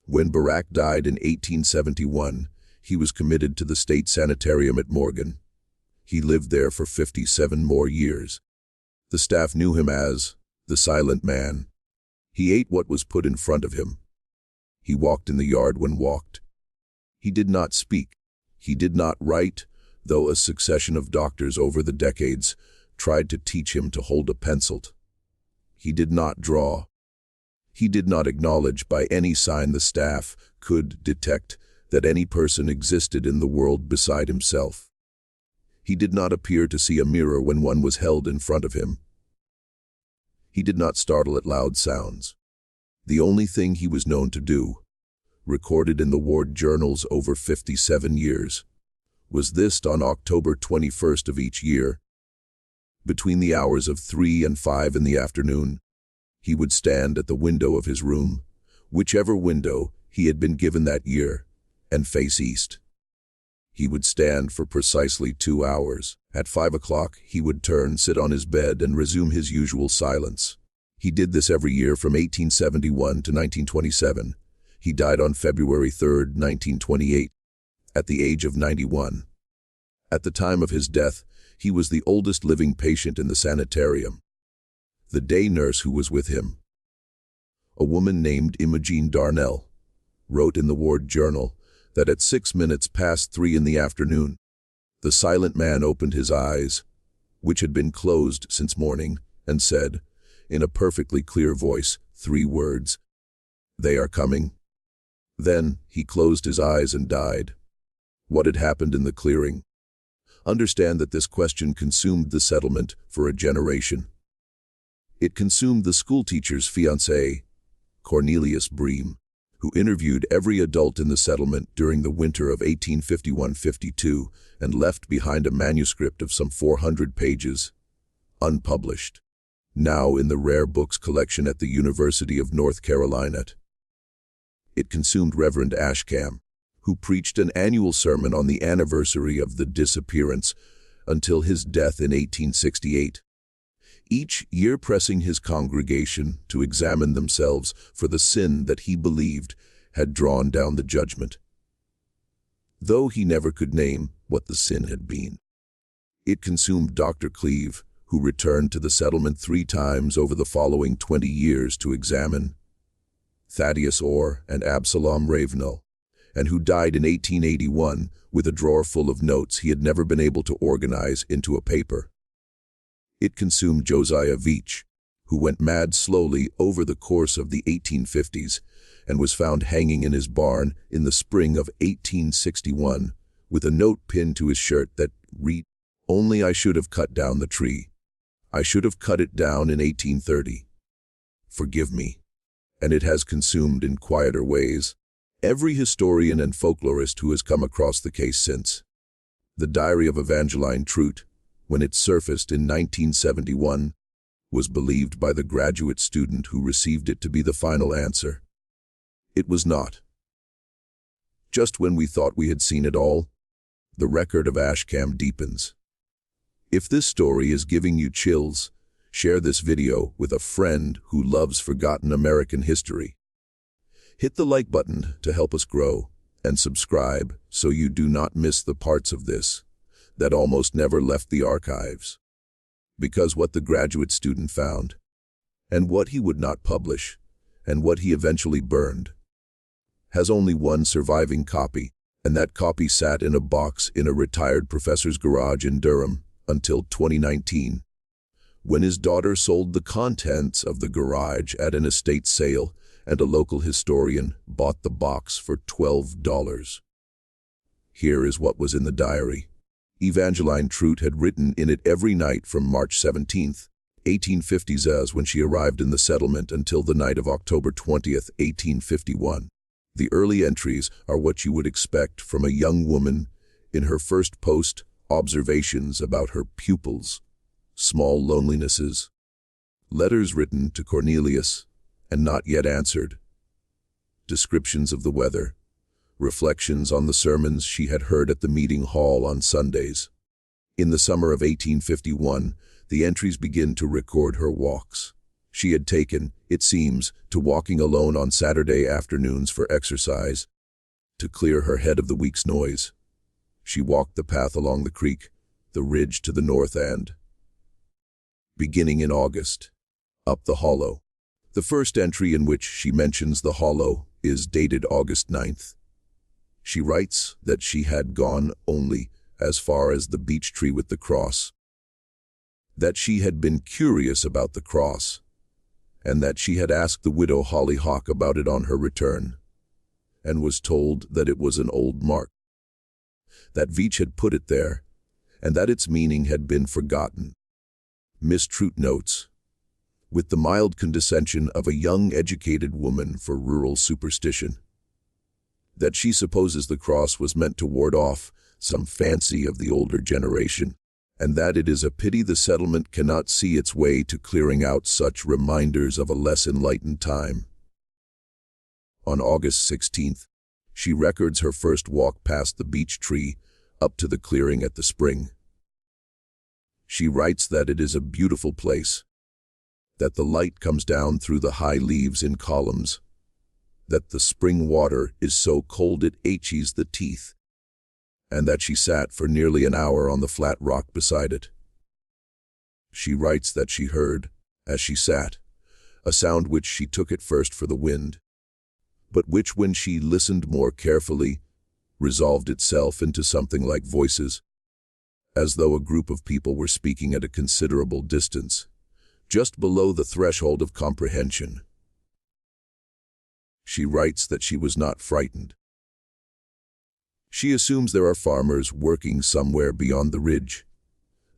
When Barak died in 1871, he was committed to the state sanitarium at Morgan. He lived there for 57 more years. The staff knew him as The silent man. He ate what was put in front of him. He walked in the yard when walked. He did not speak. He did not write, though a succession of doctors over the decades tried to teach him to hold a pencil. He did not draw. He did not acknowledge by any sign the staff could detect that any person existed in the world beside himself. He did not appear to see a mirror when one was held in front of him. He did not startle at loud sounds. The only thing he was known to do, recorded in the ward journals over 57 years, was this: on October 21st of each year, between the hours of 3 and 5 in the afternoon, he would stand at the window of his room, whichever window he had been given that year, and face east. He would stand for precisely 2 hours. At 5 o'clock, he would turn, sit on his bed, and resume his usual silence. He did this every year from 1871 to 1927. He died on February 3, 1928, at the age of 91. At the time of his death, he was the oldest living patient in the sanitarium. The day nurse who was with him, a woman named Imogene Darnell, wrote in the ward journal that at 6 minutes past 3 in the afternoon, the silent man opened his eyes, which had been closed since morning, and said, in a perfectly clear voice, 3 words, "They are coming." Then he closed his eyes and died. What had happened in the clearing? Understand that this question consumed the settlement for a generation. It consumed the schoolteacher's fiancé, Cornelius Bream, who interviewed every adult in the settlement during the winter of 1851-52 and left behind a manuscript of some 400 pages, unpublished, now in the rare books collection at the University of North Carolina. It consumed Reverend Ashcam, who preached an annual sermon on the anniversary of the disappearance until his death in 1868, each year pressing his congregation to examine themselves for the sin that he believed had drawn down the judgment, though he never could name what the sin had been. It consumed Dr. Cleve, who returned to the settlement 3 times over the following 20 years to examine Thaddeus Orr and Absalom Ravenel, and who died in 1881 with a drawer full of notes he had never been able to organize into a paper. It consumed Josiah Veach, who went mad slowly over the course of the 1850s and was found hanging in his barn in the spring of 1861 with a note pinned to his shirt that read, "Only I should have cut down the tree. I should have cut it down in 1830. Forgive me." And it has consumed in quieter ways every historian and folklorist who has come across the case since. The Diary of Evangeline Trute, when it surfaced in 1971, was believed by the graduate student who received it to be the final answer. It was not. Just when we thought we had seen it all, the record of Ashcam deepens. If this story is giving you chills, share this video with a friend who loves forgotten American history. Hit the like button to help us grow, and subscribe so you do not miss the parts of this that almost never left the archives. Because what the graduate student found, and what he would not publish, and what he eventually burned, has only one surviving copy, and that copy sat in a box in a retired professor's garage in Durham until 2019, when his daughter sold the contents of the garage at an estate sale, and a local historian bought the box for $12. Here is what was in the diary. Evangeline Trute had written in it every night from March 17, 1850 as when she arrived in the settlement until the night of October 20, 1851. The early entries are what you would expect from a young woman in her first post, observations about her pupils, small lonelinesses, letters written to Cornelius and not yet answered, descriptions of the weather, reflections on the sermons she had heard at the meeting hall on Sundays. In the summer of 1851, the entries begin to record her walks. She had taken, it seems, to walking alone on Saturday afternoons for exercise, to clear her head of the week's noise. She walked the path along the creek, the ridge to the north and, beginning in August, Up the Hollow. The first entry in which she mentions the hollow is dated August 9th. She writes that she had gone only as far as the beech tree with the cross, that she had been curious about the cross, and that she had asked the widow Hollyhock about it on her return, and was told that it was an old mark, that Veitch had put it there, and that its meaning had been forgotten. Miss Trout notes, with the mild condescension of a young educated woman for rural superstition, that she supposes the cross was meant to ward off some fancy of the older generation, and that it is a pity the settlement cannot see its way to clearing out such reminders of a less enlightened time. On August 16th, she records her first walk past the beech tree up to the clearing at the spring. She writes that it is a beautiful place, that the light comes down through the high leaves in columns, that the spring water is so cold it aches the teeth, and that she sat for nearly an hour on the flat rock beside it. She writes that she heard, as she sat, a sound which she took at first for the wind, but which, when she listened more carefully, resolved itself into something like voices, as though a group of people were speaking at a considerable distance, just below the threshold of comprehension. She writes that she was not frightened. She assumes there are farmers working somewhere beyond the ridge,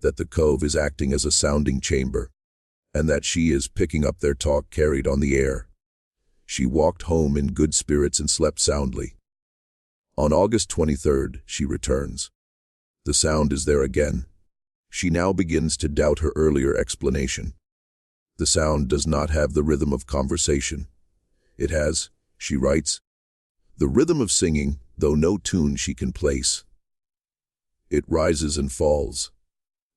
that the cove is acting as a sounding chamber, and that she is picking up their talk carried on the air. She walked home in good spirits and slept soundly. On August 23rd, she returns. The sound is there again. She now begins to doubt her earlier explanation. The sound does not have the rhythm of conversation. It has, she writes, the rhythm of singing, though no tune she can place. It rises and falls.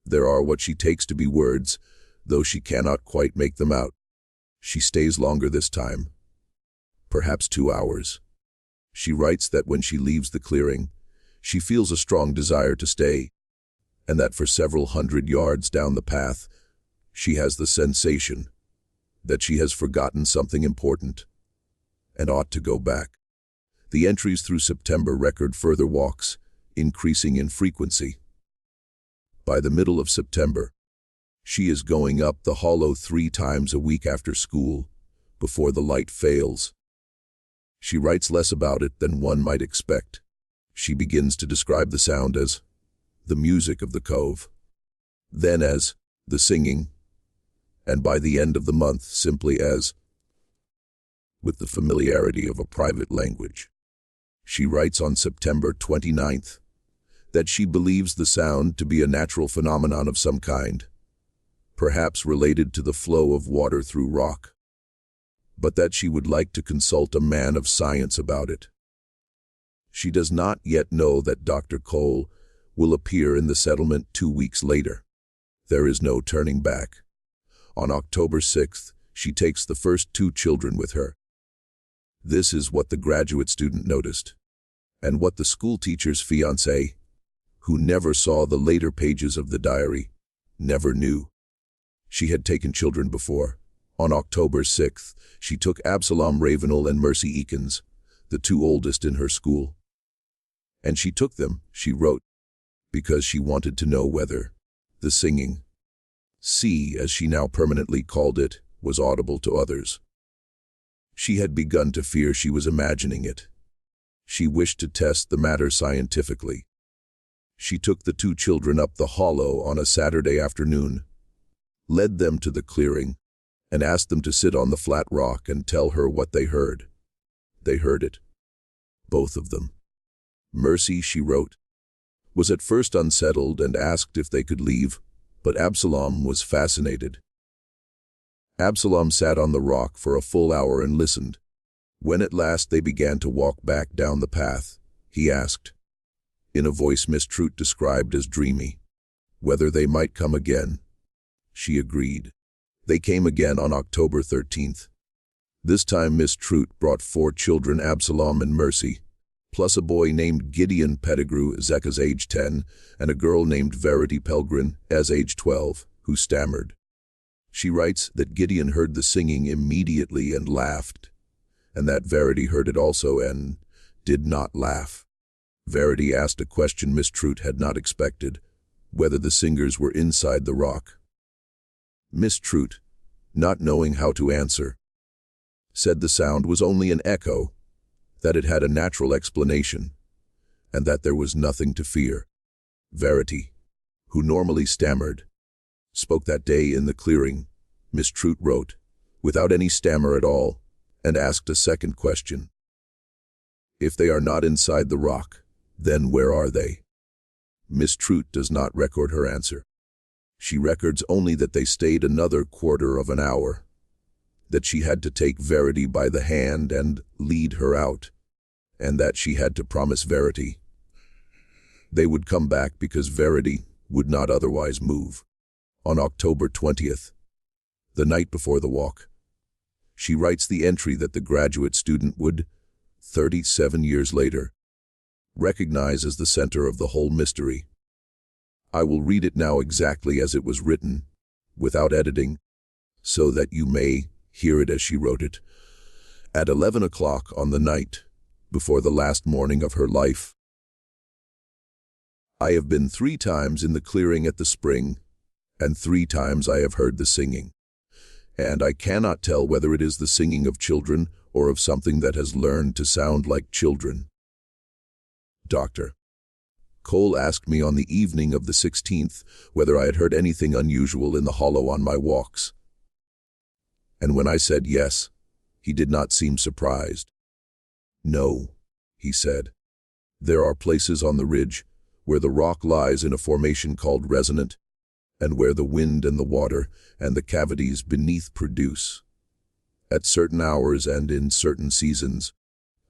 There are what she takes to be words, though she cannot quite make them out. She stays longer this time, perhaps 2 hours. She writes that when she leaves the clearing, she feels a strong desire to stay, and that for several hundred yards down the path, she has the sensation that she has forgotten something important and ought to go back. The entries through September record further walks, increasing in frequency. By the middle of September, she is going up the hollow 3 times a week after school, before the light fails. She writes less about it than one might expect. She begins to describe the sound as the music of the cove, then as the singing, and by the end of the month simply as, with the familiarity of a private language. She writes on September 29th that she believes the sound to be a natural phenomenon of some kind, perhaps related to the flow of water through rock, but that she would like to consult a man of science about it. She does not yet know that Dr. Cole will appear in the settlement 2 weeks later. There is no turning back. On October 6th, she takes the first 2 children with her. This is what the graduate student noticed, and what the schoolteacher's fiancé, who never saw the later pages of the diary, never knew. She had taken children before. On October 6th, she took Absalom Ravenel and Mercy Eakins, the 2 oldest in her school. And she took them, she wrote, because she wanted to know whether the singing, sea as she now permanently called it, was audible to others. She had begun to fear she was imagining it. She wished to test the matter scientifically. She took the 2 children up the hollow on a Saturday afternoon, led them to the clearing, and asked them to sit on the flat rock and tell her what they heard. They heard it, both of them. Mercy, she wrote, was at first unsettled and asked if they could leave, but Absalom was fascinated. Absalom sat on the rock for a full hour and listened. When at last they began to walk back down the path, he asked, in a voice Miss Trout described as dreamy, whether they might come again. She agreed. They came again on October 13th. This time Miss Trout brought 4 children, Absalom and Mercy, plus a boy named Gideon Pettigrew, as age 10, and a girl named Verity Pelgrin, as age 12, who stammered. She writes that Gideon heard the singing immediately and laughed, and that Verity heard it also and did not laugh. Verity asked a question Miss Trout had not expected, whether the singers were inside the rock. Miss Trout, not knowing how to answer, said the sound was only an echo, that it had a natural explanation, and that there was nothing to fear. Verity, who normally stammered, spoke that day in the clearing. Miss Trout wrote, without any stammer at all, and asked a second question. If they are not inside the rock, then where are they? Miss Trout does not record her answer. She records only that they stayed another quarter of an hour, that she had to take Verity by the hand and lead her out, and that she had to promise Verity they would come back because Verity would not otherwise move. On October 20th, the night before the walk, she writes the entry that the graduate student would, 37 years later, recognize as the center of the whole mystery. I will read it now exactly as it was written, without editing, so that you may hear it as she wrote it. At 11 o'clock on the night before the last morning of her life, I have been 3 times in the clearing at the spring, and 3 times I have heard the singing. And I cannot tell whether it is the singing of children or of something that has learned to sound like children. Dr. Cole asked me on the evening of the 16th whether I had heard anything unusual in the hollow on my walks. And when I said yes, he did not seem surprised. No, he said. There are places on the ridge where the rock lies in a formation called resonant, and where the wind and the water and the cavities beneath produce, at certain hours and in certain seasons,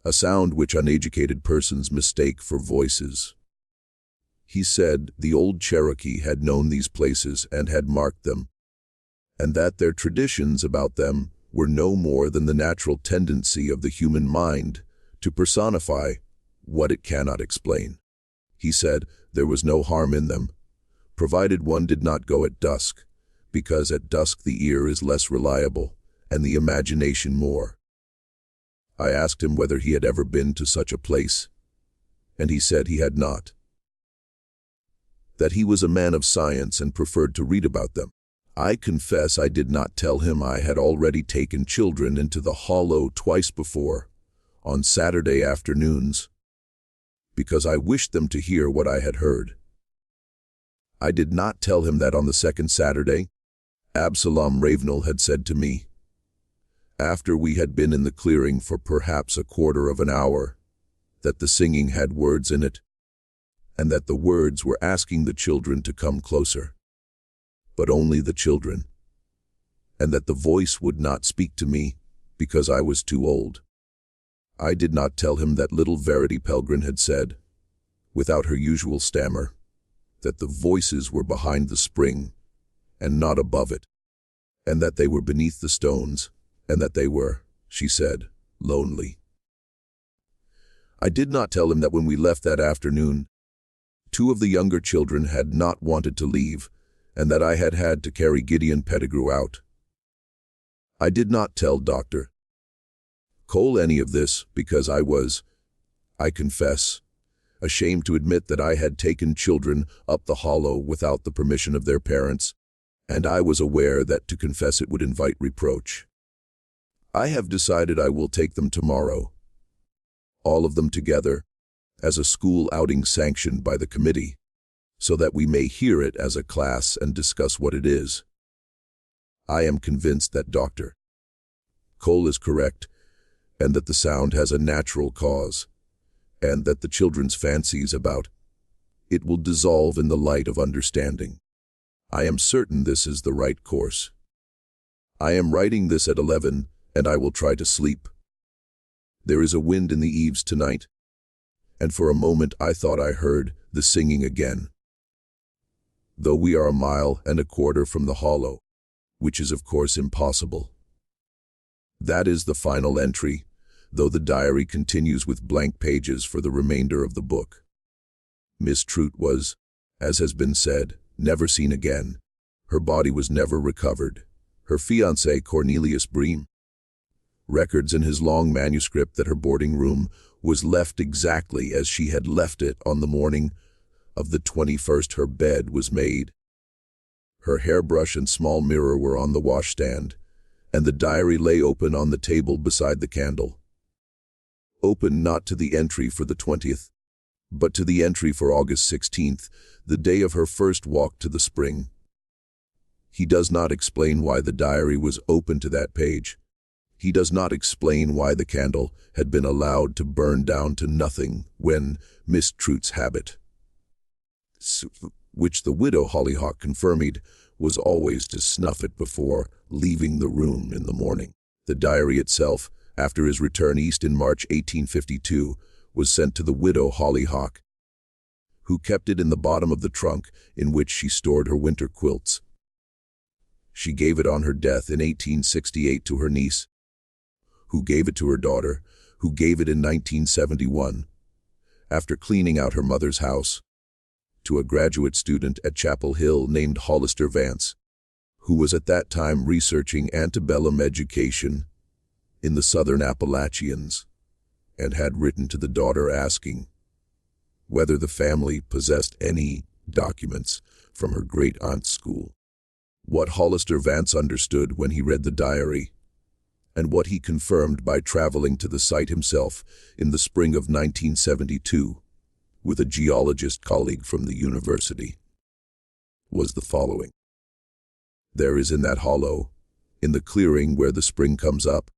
a sound which uneducated persons mistake for voices. He said the old Cherokee had known these places and had marked them, and that their traditions about them were no more than the natural tendency of the human mind to personify what it cannot explain. He said there was no harm in them, provided one did not go at dusk, because at dusk the ear is less reliable and the imagination more. I asked him whether he had ever been to such a place, and he said he had not. That he was a man of science and preferred to read about them. I confess I did not tell him I had already taken children into the hollow twice before, on Saturday afternoons, because I wished them to hear what I had heard. I did not tell him that on the second Saturday, Absalom Ravenel had said to me, after we had been in the clearing for perhaps a quarter of an hour, that the singing had words in it, and that the words were asking the children to come closer, but only the children, and that the voice would not speak to me because I was too old. I did not tell him that little Verity Pelgrin had said, without her usual stammer, that the voices were behind the spring and not above it, and that they were beneath the stones, and that they were, she said, lonely. I did not tell him that when we left that afternoon, 2 of the younger children had not wanted to leave, and that I had had to carry Gideon Pettigrew out. I did not tell Dr. Cole any of this because I was, I confess, ashamed to admit that I had taken children up the hollow without the permission of their parents, and I was aware that to confess it would invite reproach. I have decided I will take them tomorrow, all of them together, as a school outing sanctioned by the committee, so that we may hear it as a class and discuss what it is. I am convinced that Dr. Cole is correct, and that the sound has a natural cause, and that the children's fancies about it will dissolve in the light of understanding. I am certain this is the right course. I am writing this at 11, and I will try to sleep. There is a wind in the eaves tonight, and for a moment I thought I heard the singing again. Though we are 1.25 miles from the hollow, which is of course impossible. That is the final entry, though the diary continues with blank pages for the remainder of the book. Miss Trout was, as has been said, never seen again. Her body was never recovered, her fiancé Cornelius Bream. Records in his long manuscript that her boarding room was left exactly as she had left it on the morning of the 21st her bed was made. Her hairbrush and small mirror were on the washstand, and the diary lay open on the table beside the candle. Open not to the entry for the 20th, but to the entry for August 16th, the day of her first walk to the spring. He does not explain why the diary was open to that page. He does not explain why the candle had been allowed to burn down to nothing when Miss Trute's habit, which the widow Hollyhock confirmed, was always to snuff it before leaving the room in the morning. The diary itself, after his return east in March 1852, was sent to the widow Hollyhock, who kept it in the bottom of the trunk in which she stored her winter quilts. She gave it on her death in 1868 to her niece, who gave it to her daughter, who gave it in 1971, after cleaning out her mother's house, to a graduate student at Chapel Hill named Hollister Vance, who was at that time researching antebellum education in the Southern Appalachians, and had written to the daughter asking whether the family possessed any documents from her great-aunt's school. What Hollister Vance understood when he read the diary, and what he confirmed by traveling to the site himself in the spring of 1972 with a geologist colleague from the university, was the following. There is in that hollow, in the clearing where the spring comes up,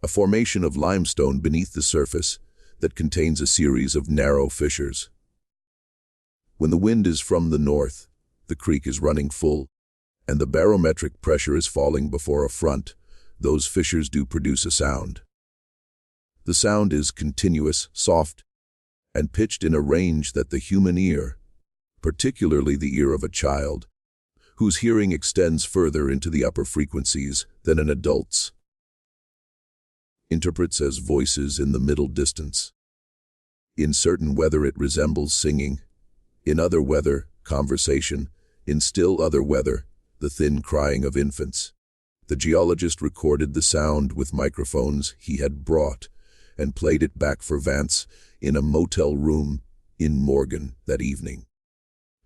a formation of limestone beneath the surface that contains a series of narrow fissures. When the wind is from the north, the creek is running full, and the barometric pressure is falling before a front, those fissures do produce a sound. The sound is continuous, soft, and pitched in a range that the human ear, particularly the ear of a child, whose hearing extends further into the upper frequencies than an adult's, interprets as voices in the middle distance. In certain weather it resembles singing, in other weather, conversation, in still other weather, the thin crying of infants. The geologist recorded the sound with microphones he had brought and played it back for Vance in a motel room in Morgan that evening.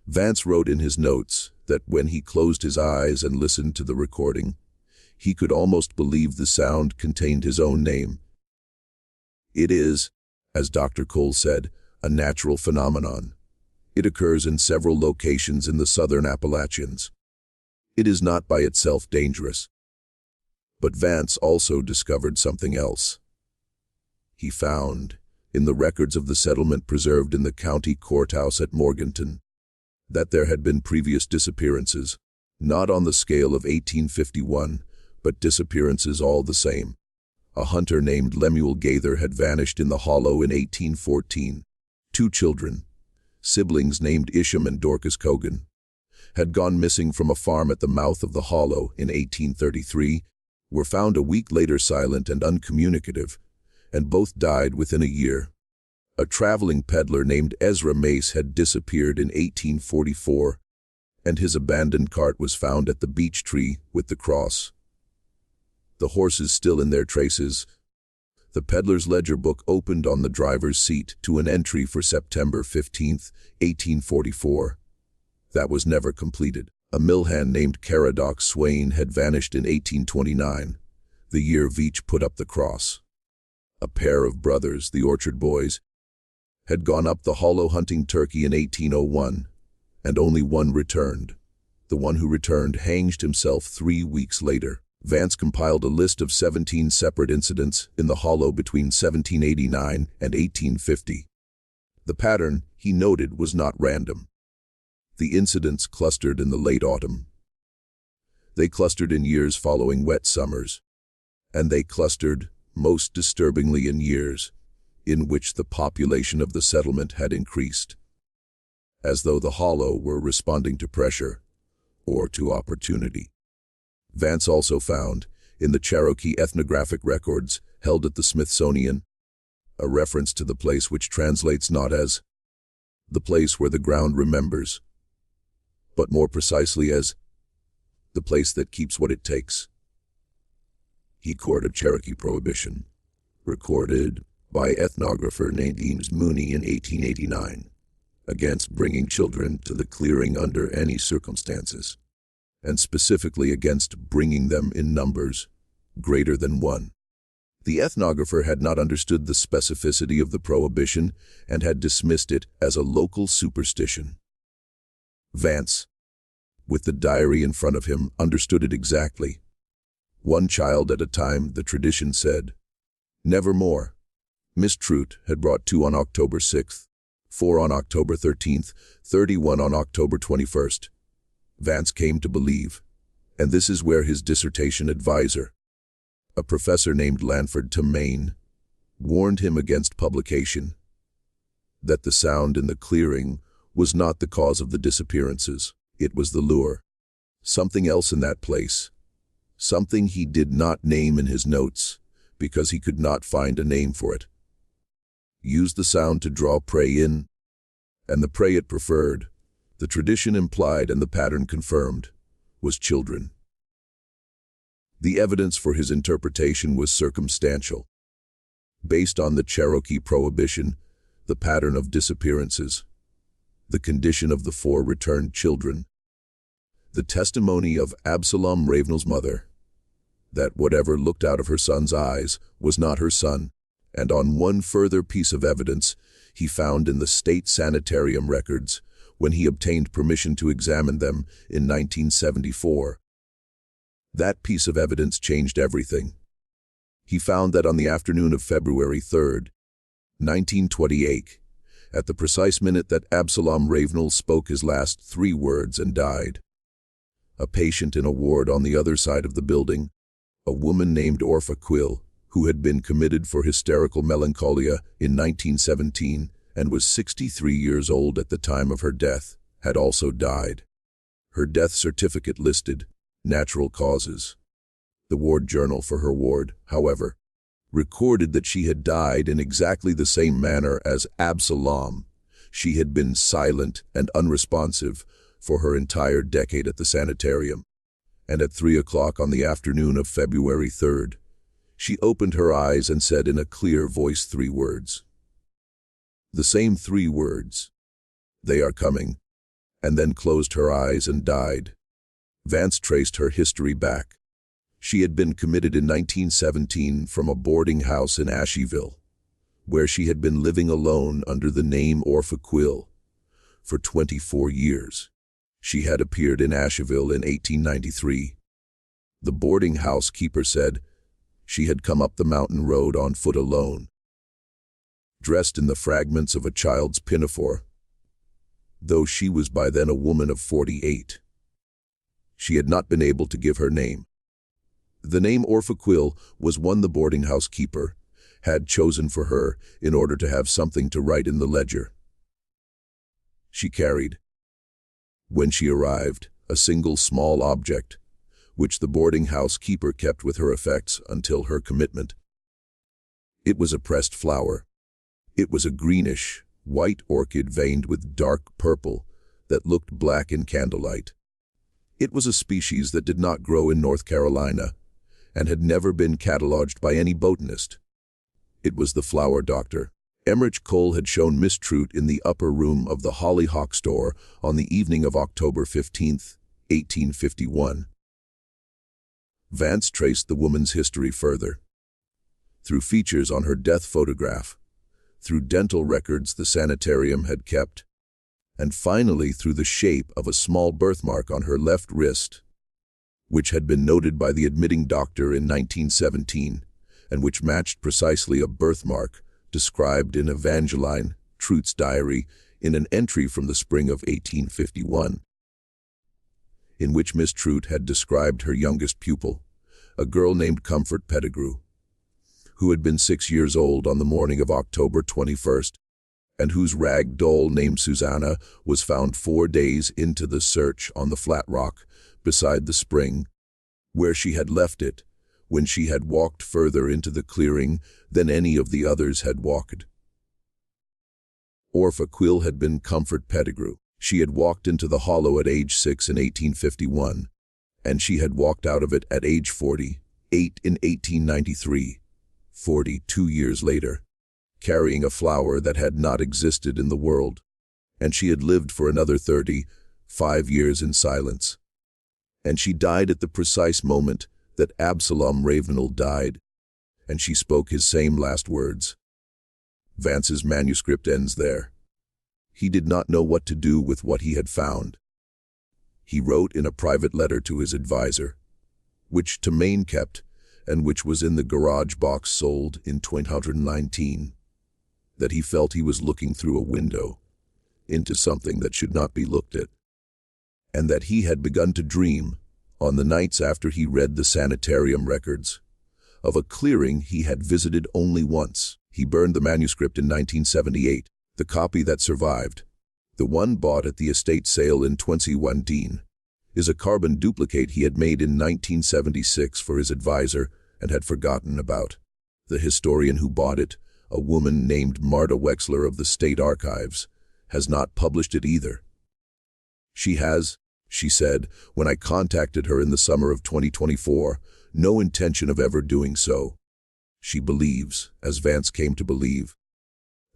Vance wrote in his notes that when he closed his eyes and listened to the recording, he could almost believe the sound contained his own name. It is, as Dr. Cole said, a natural phenomenon. It occurs in several locations in the Southern Appalachians. It is not by itself dangerous. But Vance also discovered something else. He found, in the records of the settlement preserved in the county courthouse at Morganton, that there had been previous disappearances, not on the scale of 1851, but disappearances all the same. A hunter named Lemuel Gaither had vanished in the hollow in 1814. 2 children, siblings named Isham and Dorcas Cogan, had gone missing from a farm at the mouth of the hollow in 1833, were found a week later silent and uncommunicative, and both died within a year. A traveling peddler named Ezra Mace had disappeared in 1844, and his abandoned cart was found at the beech tree with the cross. The horses still in their traces. The peddler's ledger book opened on the driver's seat to an entry for September 15, 1844. That was never completed. A mill hand named Caradoc Swain had vanished in 1829, the year Veach put up the cross. A pair of brothers, the Orchard boys, had gone up the hollow hunting turkey in 1801, and only one returned. The one who returned hanged himself 3 weeks later. Vance compiled a list of 17 separate incidents in the hollow between 1789 and 1850. The pattern, he noted, was not random. The incidents clustered in the late autumn. They clustered in years following wet summers, and they clustered, most disturbingly, in years in which the population of the settlement had increased, as though the hollow were responding to pressure or to opportunity. Vance also found, in the Cherokee ethnographic records held at the Smithsonian, a reference to the place which translates not as the place where the ground remembers, but more precisely as the place that keeps what it takes. He court of Cherokee Prohibition, recorded by ethnographer Nadine Mooney in 1889, against bringing children to the clearing under any circumstances, and specifically against bringing them in numbers greater than one. The ethnographer had not understood the specificity of the prohibition and had dismissed it as a local superstition. Vance, with the diary in front of him, understood it exactly. One child at a time, the tradition said. Never more. Miss Trout had brought 2 on October 6th, 4 on October 13th, 31 on October 21st. Vance came to believe, and this is where his dissertation advisor, a professor named Lanford Tremaine, warned him against publication, that the sound in the clearing was not the cause of the disappearances. It was the lure. Something else in that place. Something he did not name in his notes, because he could not find a name for it. Used the sound to draw prey in, and the prey it preferred, the tradition implied and the pattern confirmed, was children. The evidence for his interpretation was circumstantial. Based on the Cherokee Prohibition, the pattern of disappearances, the condition of the 4 returned children, the testimony of Absalom Ravenel's mother, that whatever looked out of her son's eyes was not her son, and on one further piece of evidence he found in the state sanitarium records when he obtained permission to examine them in 1974. That piece of evidence changed everything. He found that on the afternoon of February 3rd, 1928, at the precise minute that Absalom Ravenel spoke his last 3 words and died, a patient in a ward on the other side of the building, a woman named Orpha Quill, who had been committed for hysterical melancholia in 1917 and was 63 years old at the time of her death, had also died. Her death certificate listed natural causes. The ward journal for her ward, however, recorded that she had died in exactly the same manner as Absalom. She had been silent and unresponsive for her entire decade at the sanitarium, and at 3 o'clock on the afternoon of February 3rd, she opened her eyes and said in a clear voice 3 words. The same 3 words. They are coming, and then closed her eyes and died. Vance traced her history back. She had been committed in 1917 from a boarding house in Asheville, where she had been living alone under the name Orpha Quill for 24 years. She had appeared in Asheville in 1893. The boarding house keeper said she had come up the mountain road on foot alone, dressed in the fragments of a child's pinafore, though she was by then a woman of 48. She had not been able to give her name. The name Orpha Quill was one the boarding house keeper had chosen for her in order to have something to write in the ledger. She carried, when she arrived, a single small object, which the boarding house keeper kept with her effects until her commitment. It was a pressed flower. It was a greenish, white orchid veined with dark purple that looked black in candlelight. It was a species that did not grow in North Carolina and had never been cataloged by any botanist. It was the flower doctor, Emmerich Cole, had shown Miss Trout in the upper room of the Hollyhock store on the evening of October 15th, 1851. Vance traced the woman's history further. Through features on her death photograph, through dental records the sanitarium had kept, and finally through the shape of a small birthmark on her left wrist, which had been noted by the admitting doctor in 1917, and which matched precisely a birthmark described in Evangeline Trout's diary in an entry from the spring of 1851, in which Miss Trout had described her youngest pupil, a girl named Comfort Pettigrew, who had been 6 years old on the morning of October 21st, and whose rag doll named Susanna was found 4 days into the search on the flat rock beside the spring, where she had left it when she had walked further into the clearing than any of the others had walked. Orpha Quill had been Comfort Pettigrew. She had walked into the hollow at age 6 in 1851, and she had walked out of it at age 48 in 1893, 42 years later, carrying a flower that had not existed in the world, and she had lived for another 35 years in silence. And she died at the precise moment that Absalom Ravenel died, and she spoke his same last words. Vance's manuscript ends there. He did not know what to do with what he had found. He wrote in a private letter to his advisor, which Tremaine kept, and which was in the garage box sold in 2019, that he felt he was looking through a window into something that should not be looked at, and that he had begun to dream, on the nights after he read the sanitarium records, of a clearing he had visited only once. He burned the manuscript in 1978, the copy that survived, the one bought at the estate sale in 2019, is a carbon duplicate he had made in 1976 for his advisor and had forgotten about. The historian who bought it, a woman named Marta Wexler of the State Archives, has not published it either. She has, she said, when I contacted her in the summer of 2024, no intention of ever doing so. She believes, as Vance came to believe,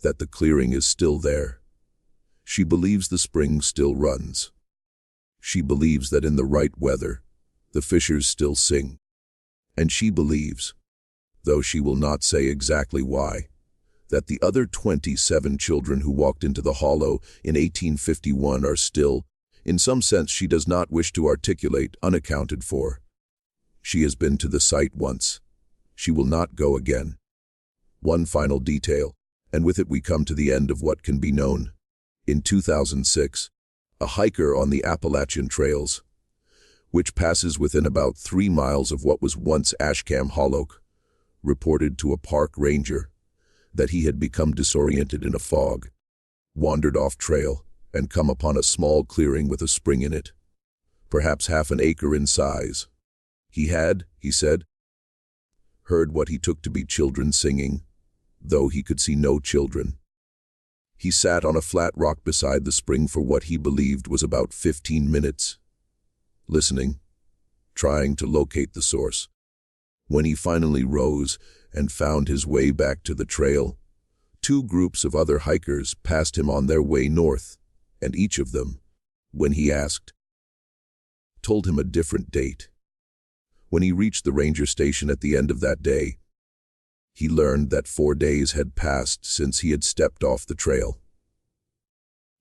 that the clearing is still there. She believes the spring still runs. She believes that in the right weather, the fishers still sing. And she believes, though she will not say exactly why, that the other 27 children who walked into the hollow in 1851 are still, in some sense she does not wish to articulate, unaccounted for. She has been to the site once. She will not go again. One final detail, and with it we come to the end of what can be known. In 2006, a hiker on the Appalachian Trails, which passes within about 3 miles of what was once Ashcam Hollow, reported to a park ranger that he had become disoriented in a fog, wandered off trail, and come upon a small clearing with a spring in it, perhaps half an acre in size. He had, he said, heard what he took to be children singing, though he could see no children. He sat on a flat rock beside the spring for what he believed was about 15 minutes, listening, trying to locate the source. When he finally rose and found his way back to the trail, 2 groups of other hikers passed him on their way north, and each of them, when he asked, told him a different date. When he reached the ranger station at the end of that day, he learned that 4 days had passed since he had stepped off the trail.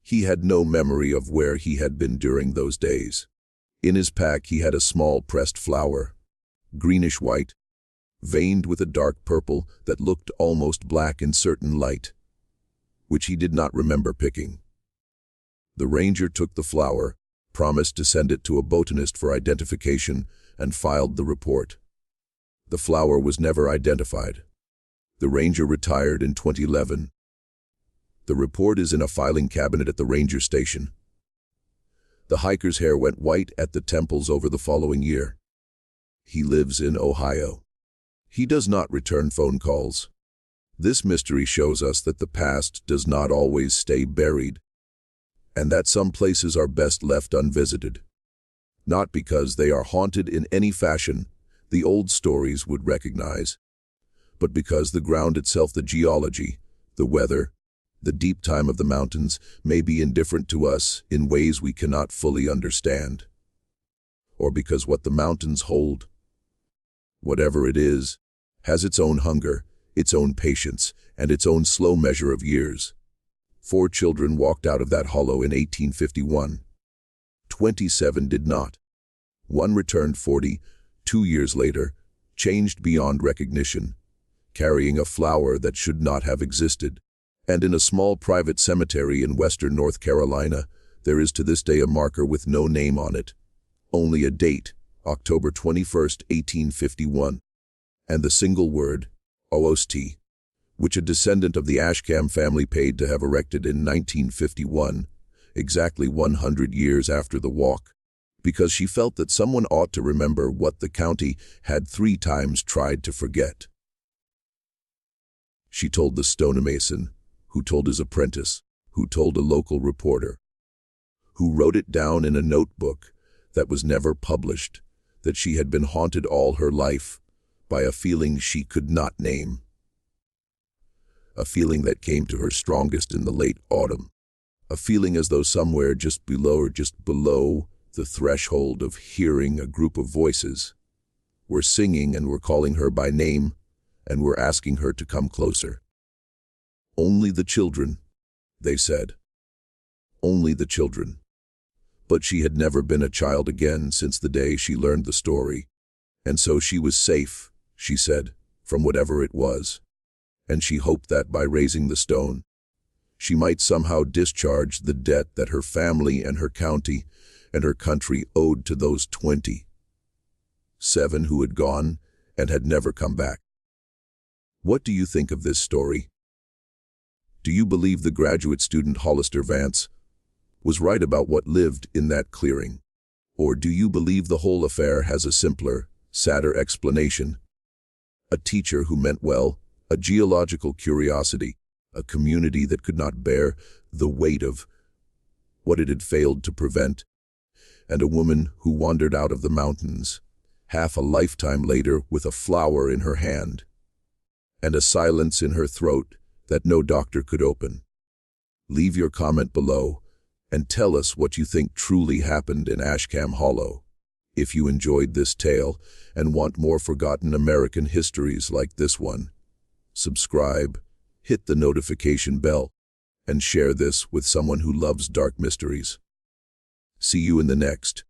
He had no memory of where he had been during those days. In his pack he had a small pressed flower, greenish-white, veined with a dark purple that looked almost black in certain light, which he did not remember picking. The ranger took the flower, promised to send it to a botanist for identification, and filed the report. The flower was never identified. The ranger retired in 2011. The report is in a filing cabinet at the ranger station. The hiker's hair went white at the temples over the following year. He lives in Ohio. He does not return phone calls. This mystery shows us that the past does not always stay buried, and that some places are best left unvisited. Not because they are haunted in any fashion the old stories would recognize, but because the ground itself, the geology, the weather, the deep time of the mountains may be indifferent to us in ways we cannot fully understand. Or because what the mountains hold, whatever it is, has its own hunger, its own patience, and its own slow measure of years. 4 children walked out of that hollow in 1851. 27 did not. 1 returned 42 years later, changed beyond recognition, carrying a flower that should not have existed. And in a small private cemetery in western North Carolina, there is to this day a marker with no name on it, only a date, October 21, 1851, and the single word, OST, which a descendant of the Ashcam family paid to have erected in 1951, exactly 100 years after the walk, because she felt that someone ought to remember what the county had 3 times tried to forget. She told the stonemason, who told his apprentice, who told a local reporter, who wrote it down in a notebook that was never published, that she had been haunted all her life by a feeling she could not name. A feeling that came to her strongest in the late autumn. A feeling as though somewhere just below the threshold of hearing, a group of voices were singing and were calling her by name and were asking her to come closer. Only the children, they said. Only the children. But she had never been a child again since the day she learned the story. And so she was safe, she said, from whatever it was. And she hoped that by raising the stone, she might somehow discharge the debt that her family and her county and her country owed to those 27 who had gone and had never come back. What do you think of this story? Do you believe the graduate student Hollister Vance was right about what lived in that clearing? Or do you believe the whole affair has a simpler, sadder explanation? A teacher who meant well, a geological curiosity, a community that could not bear the weight of what it had failed to prevent, and a woman who wandered out of the mountains, half a lifetime later with a flower in her hand, and a silence in her throat that no doctor could open. Leave your comment below and tell us what you think truly happened in Ashcam Hollow. If you enjoyed this tale and want more forgotten American histories like this one, subscribe, hit the notification bell, and share this with someone who loves dark mysteries. See you in the next.